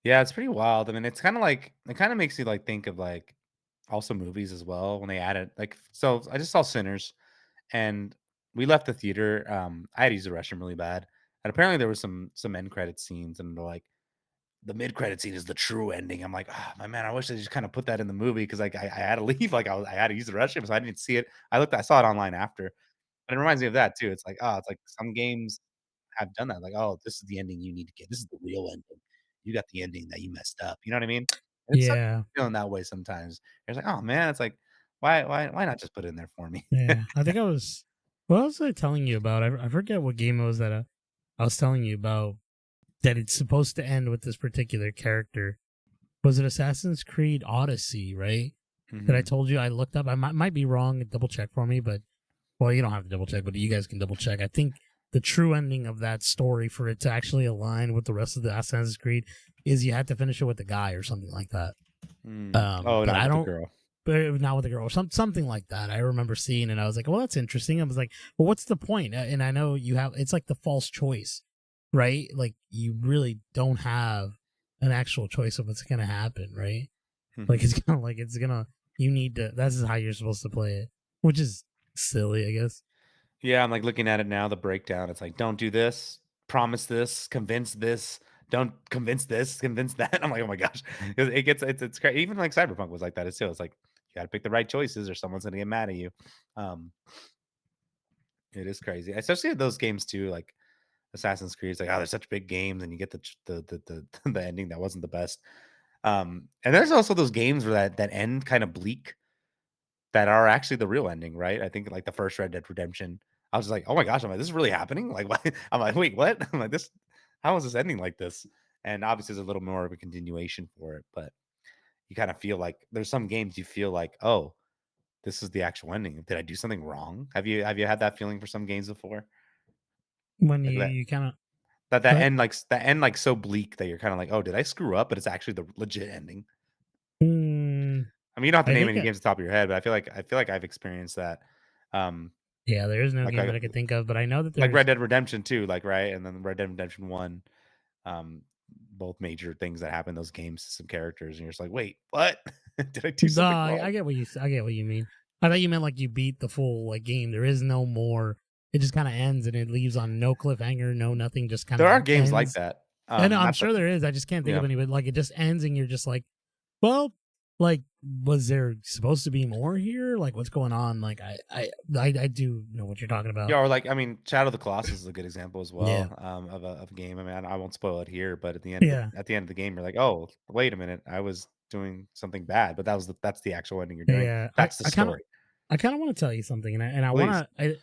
yeah, it's pretty wild. I mean, it's kind of like it kind of makes you like think of like also movies as well when they added like so. I just saw Sinners, and we left the theater. I had to use the restroom really bad, and apparently there was some end credit scenes, and they're like the mid credit scene is the true ending. I'm like, oh my man, I wish they just kind of put that in the movie because like I had to leave, like I had to use the restroom, so I didn't see it. I saw it online after, but it reminds me of that too. It's like, oh, it's like some games have done that. Like, oh, this is the ending you need to get. This is the real ending. You got the ending that you messed up. You know what I mean? And it sucks Yeah, feeling that way sometimes. It's like, oh man, it's like, why not just put it in there for me? yeah. I think I was. What was I telling you about? I forget what game it was that I was telling you about that it's supposed to end with this particular character. Was it Assassin's Creed Odyssey, right? That I Hmm. told you I looked up. I might be wrong. Double check for me, but well, you don't have to double check, but you guys can double check. I think the true ending of that story for it to actually align with the rest of the Assassin's Creed is you had to finish it with the guy or something like that. Oh, But not I with the don't. girl. But it was not with a girl or something like that. I remember seeing, and I was like, "Well, that's interesting." I was like, "Well, what's the point?" And I know you have. It's like the false choice, right? Like you really don't have an actual choice of what's gonna happen, right? Like Hmm. it's kind of like it's gonna. You need to. That's how you're supposed to play it, which is silly, I guess. Yeah, I'm like looking at it now, the breakdown. It's like, don't do this, promise this, don't convince this, convince that. I'm like, oh my gosh. 'Cause it gets it's crazy. Even like Cyberpunk was like that. It's still it's like you gotta pick the right choices or someone's gonna get mad at you. Um, it is crazy. Especially those games too, like Assassin's Creed. It's like, oh, they're such big games, and you get the the ending that wasn't the best. And there's also those games where that end kind of bleak that are actually the real ending, right? I think like the first Red Dead Redemption, I was like, "Oh my gosh," I'm like, "This is really happening?" Like, what? I'm like, "Wait, what?" I'm like, "This how is this ending like this?" And obviously, there's a little more of a continuation for it, but you kind of feel like there's some games you feel like, "Oh, this is the actual ending. Did I do something wrong?" Have you had that feeling for some games before? When Like you kind of that but end like that end like so bleak that you're kind of like, "Oh, did I screw up?" But it's actually the legit ending. mm, I mean, you don't have to I name think any games at the top of your head, but I feel like I've experienced that. Um, yeah, there is no like game like that I could think of, but I know that Like Red there's Dead Redemption 2, like, right? And then Red Dead Redemption 1, um, both major things that happen in those games to some characters, and you're just like, "Wait, what? Did I do no, something wrong?" I get what you mean. I thought you meant like you beat the full like game. There is no more. It just kind of ends and it leaves on no cliffhanger, no nothing. Just kind There of are games like ends. that. And I'm Not that sure there is. I just can't think of yeah. any. But like it just ends and you're just like, well, like was there supposed to be more here? Like what's going on? Like I do know what you're talking Yeah, about. or like, I mean, Shadow of the Colossus is a good example as Yeah, well, of a game. I mean, I won't spoil it here, but yeah, at the end of the game, you're like, "Oh, wait a minute, I was doing something bad," but that's the actual ending you're doing. yeah. That's the story. I kind of want to tell you something, and I Please. want to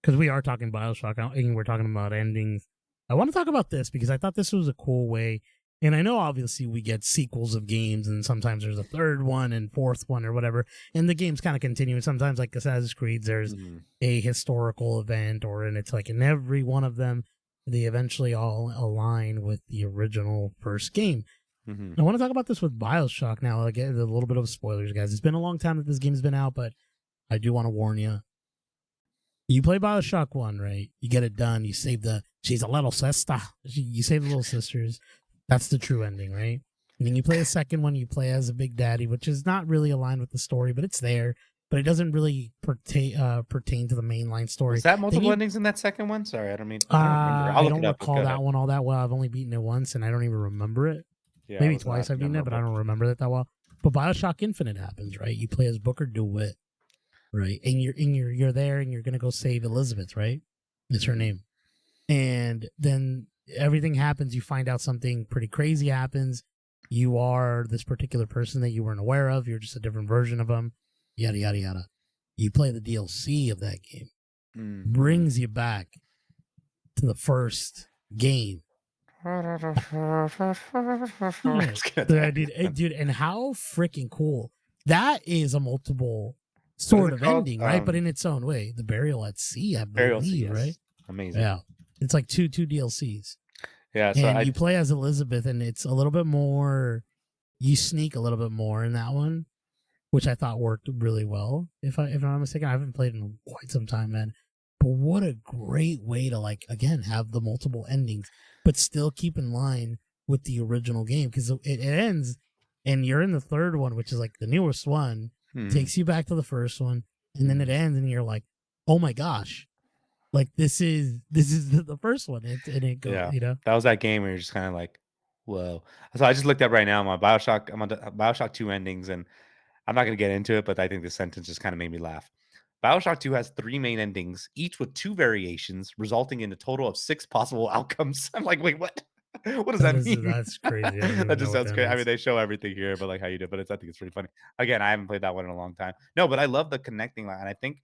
because we are talking Bioshock and we're talking about endings. I want to talk about this because I thought this was a cool way. And I know obviously we get sequels of games, and sometimes there's a third one and fourth one or whatever, and the games kind of continue. And sometimes, like Assassin's Creed, there's Mhm, a historical event, and it's like in every one of them, they eventually all align with the original first game. mhm. I want to talk about this with Bioshock now. Like a little bit of spoilers, guys. It's been a long time that this game's been out, but I do want to warn you You play Bioshock 1, right? You get it done. You save she's a little sister. You save the little sisters. That's the true ending, right? And then you play the second one. You play as a Big Daddy, which is not really aligned with the story, but it's there. But it doesn't really pertain to the mainline story. Was that Then multiple you, endings in that second one? Sorry, I don't remember. I'll I look it don't up, but recall go that ahead. one all that well. I've only beaten it once, and I don't even remember it. Yeah, it Maybe was twice not I've beaten it, but I memorable. don't remember that well. But Bioshock Infinite happens, right? You play as Booker DeWitt, right? And you're there, and you're gonna go save Elizabeth, right? It's her name. And then everything happens. You find out something pretty crazy happens. You are this particular person that you weren't aware of. You're just a different version of them. Yada yada yada. You play the DLC of that game, Mm-hmm. brings you back to the first game. Dude, and how freaking cool. That is a multiple What is sort it of called? ending, right? But in its own way. The Burial at Sea, I Burial Sea, believe, right? yes. Amazing. Yeah. It's like two DLCs. Yeah, so And you play as Elizabeth, and it's a little bit more, you sneak a little bit more in that one, which I thought worked really well. If I'm not mistaken, I haven't played in quite some time, man. But what a great way to, like, again, have the multiple endings, but still keep in line with the original game, because it ends, and you're in the third one, which is like the newest one, takes you back to the first one, and then it ends, and you're like, oh my gosh, like this is the first one, and it goes, yeah, you know. that was that game where you're just kind of like, whoa. So I just looked up right now my Bioshock. I'm on the Bioshock 2 endings, and I'm not going to get into it, but I think this sentence just kind of made me laugh. Bioshock 2 has 3 main endings, each with 2 variations, resulting in a total of 6 possible outcomes. I'm like, wait, what? What does that mean? That's crazy. I don't That even know just what sounds that great. I mean, means. they show everything here, but like how you do, but I think it's pretty funny. Again, I haven't played that one in a long time. No, but I love the connecting line. And I think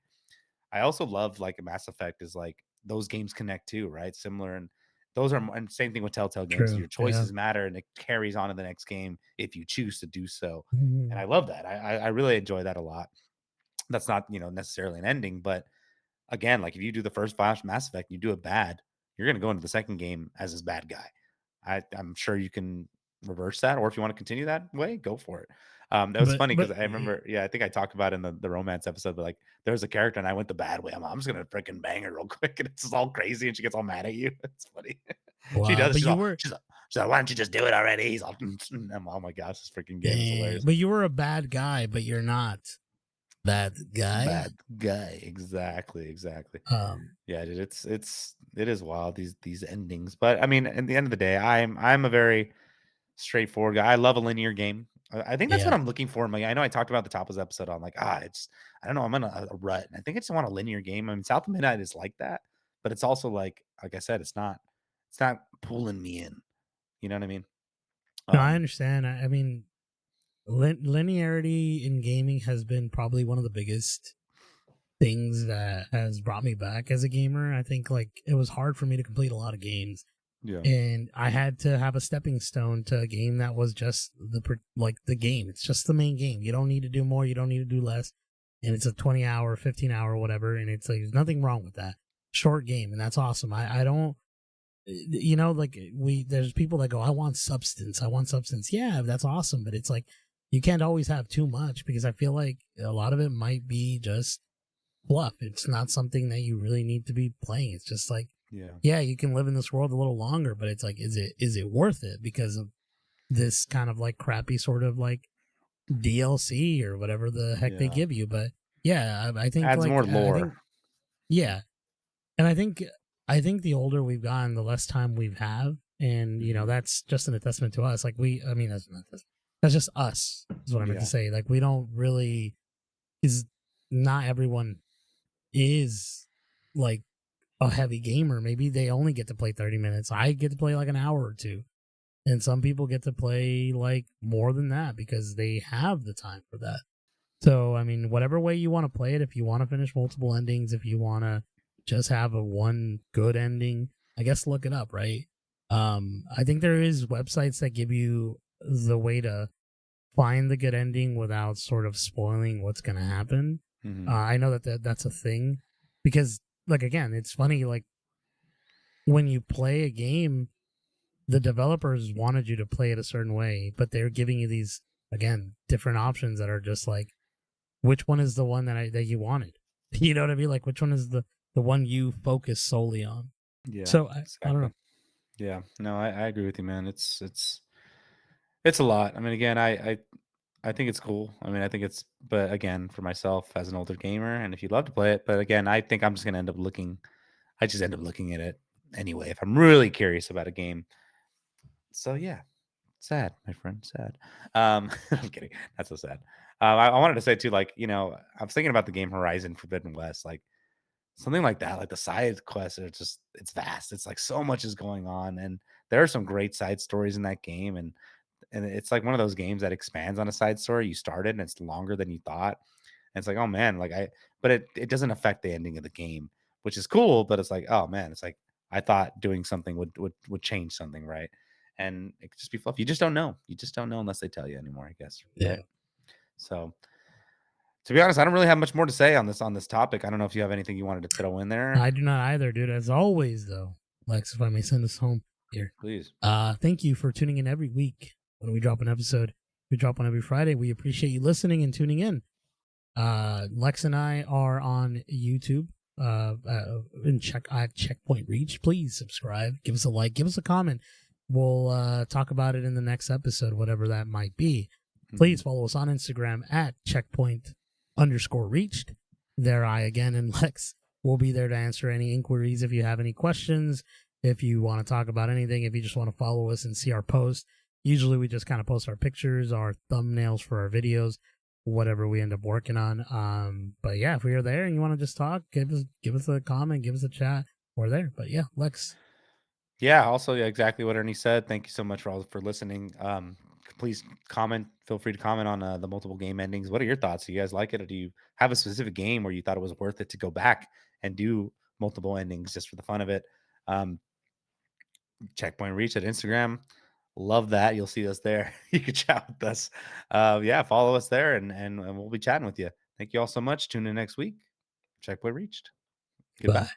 I also love like Mass Effect is like those games connect too, right? Similar and those are and same thing with Telltale games. True. Your Yeah. choices matter and it carries on to the next game if you choose to do so. And Mhm. I love that. I really enjoy that a lot. That's not, necessarily an ending, but again, like if you do the first Mass Effect, and you do it bad, you're going to go into the second game as this bad guy. I'm sure you can reverse that, or if you want to continue that way, go for it. That was funny because But I remember, yeah, I think I talked about it in the romance episode, but like there was a character and I went the bad way. I'm just gonna freaking bang her real quick, and it's just all crazy, and she gets all mad at you. It's funny. She wow, does. but She's like, why don't you just do it already? He's all, oh my gosh, this freaking game is hilarious. but you were a bad guy, but you're not that guy. Bad guy, exactly, exactly. Um, Yeah, dude, it is wild these endings. But I mean, at the end of the day, I'm a very straightforward guy. I love a linear game. I think that's what yeah. I'm looking for. I know I talked about the top of this episode on like, it's I don't know, I'm in a rut. And I think I just want a linear game. I mean, South of Midnight is like that, but it's also like I said, it's not pulling me in. You know what I mean? No, I Um, understand. I mean, linearity in gaming has been probably one of the biggest things that has brought me back as a gamer. I think like it was hard for me to complete a lot of games, yeah, and I had to have a stepping stone to a game that was just like the game. It's just the main game. You don't need to do more. You don't need to do less. And it's a 20-hour, 15-hour, whatever. And it's like there's nothing wrong with that. Short game, and that's awesome. I don't, like there's people that go, I want substance. I want substance. Yeah, that's awesome. But it's like you can't always have too much, because I feel like a lot of it might be just fluff. It's not something that you really need to be playing. It's just like, yeah, yeah, you can live in this world a little longer, but it's like, is it worth it because of this kind of like crappy sort of like DLC or whatever the heck they yeah. give you? But yeah, I think Adds more like I lore. think yeah, and I think the older we've gotten, the less time we've have, and Mhm. that's just an testament to us. Like I mean, that's just us. Is what I meant to Yeah, say. Like we don't really, is not everyone is like a heavy gamer. Maybe they only get to play 30 minutes. I get to play like an hour or two. And some people get to play like more than that because they have the time for that. So, I mean, whatever way you want to play it, if you want to finish multiple endings, if you want to just have a one good ending, I guess look it up, right? I think there is websites that give you the way to find the good ending without sort of spoiling what's going to happen. hmm I know that's a thing because, like, again, it's funny. Like when you play a game, the developers wanted you to play it a certain way, but they're giving you these again different options that are just like, which one is the one that you wanted? You know what I mean? Like, which one is the one you focus solely on. Yeah, So I don't exactly. know. Yeah, no, I agree with you, man. It's a lot. I mean, again, I think it's cool. I mean, I think it's, but again, for myself as an older gamer, and if you'd love to play it, but again, I think I'm just gonna end up looking. I just end up looking at it anyway if I'm really curious about a game. So yeah, sad, my friend, sad. I'm kidding. That's so sad. I wanted to say too, like, I was thinking about the game Horizon Forbidden West, like something like that. Like the side quests are just, it's vast. It's like so much is going on, and there are some great side stories in that game, and it's like one of those games that expands on a side story you started, and it's longer than you thought. And it's like, oh man, but it doesn't affect the ending of the game, which is cool. But it's like, oh man, it's like I thought doing something would change something, right? And it could just be fluff. You just don't know. You just don't know unless they tell you anymore, I guess, Yeah. right? So to be honest, I don't really have much more to say on this topic. I don't know if you have anything you wanted to throw in there. I do not either, dude. As always, though, Lex, if I may send us home here. Please. Thank you for tuning in every week when we drop an episode. We drop one every Friday. We appreciate you listening and tuning in. Lex and I are on YouTube. And Checkpoint Reach. Please subscribe. Give us a like. Give us a comment. We'll talk about it in the next episode, whatever that might be. Please follow us on Instagram at checkpoint_reached. There I again and Lex will be there to answer any inquiries if you have any questions, if you want to talk about anything, if you just want to follow us and see our posts. Usually we just kind of post our pictures, our thumbnails for our videos, whatever we end up working on. But yeah, if we are there and you want to just talk, give us a comment, give us a chat. We're there. But yeah, Lex. Yeah, also, yeah, exactly what Ernie said. Thank you so much for listening. Please comment. Feel free to comment on the multiple game endings. What are your thoughts? Do you guys like it, or do you have a specific game where you thought it was worth it to go back and do multiple endings just for the fun of it? Um, Checkpoint Reach at Instagram. Love that. You'll see us there. You can chat with us. Yeah, follow us there, and we'll be chatting with you. Thank you all so much. Tune in next week. Checkpoint Reached. Bye. Goodbye.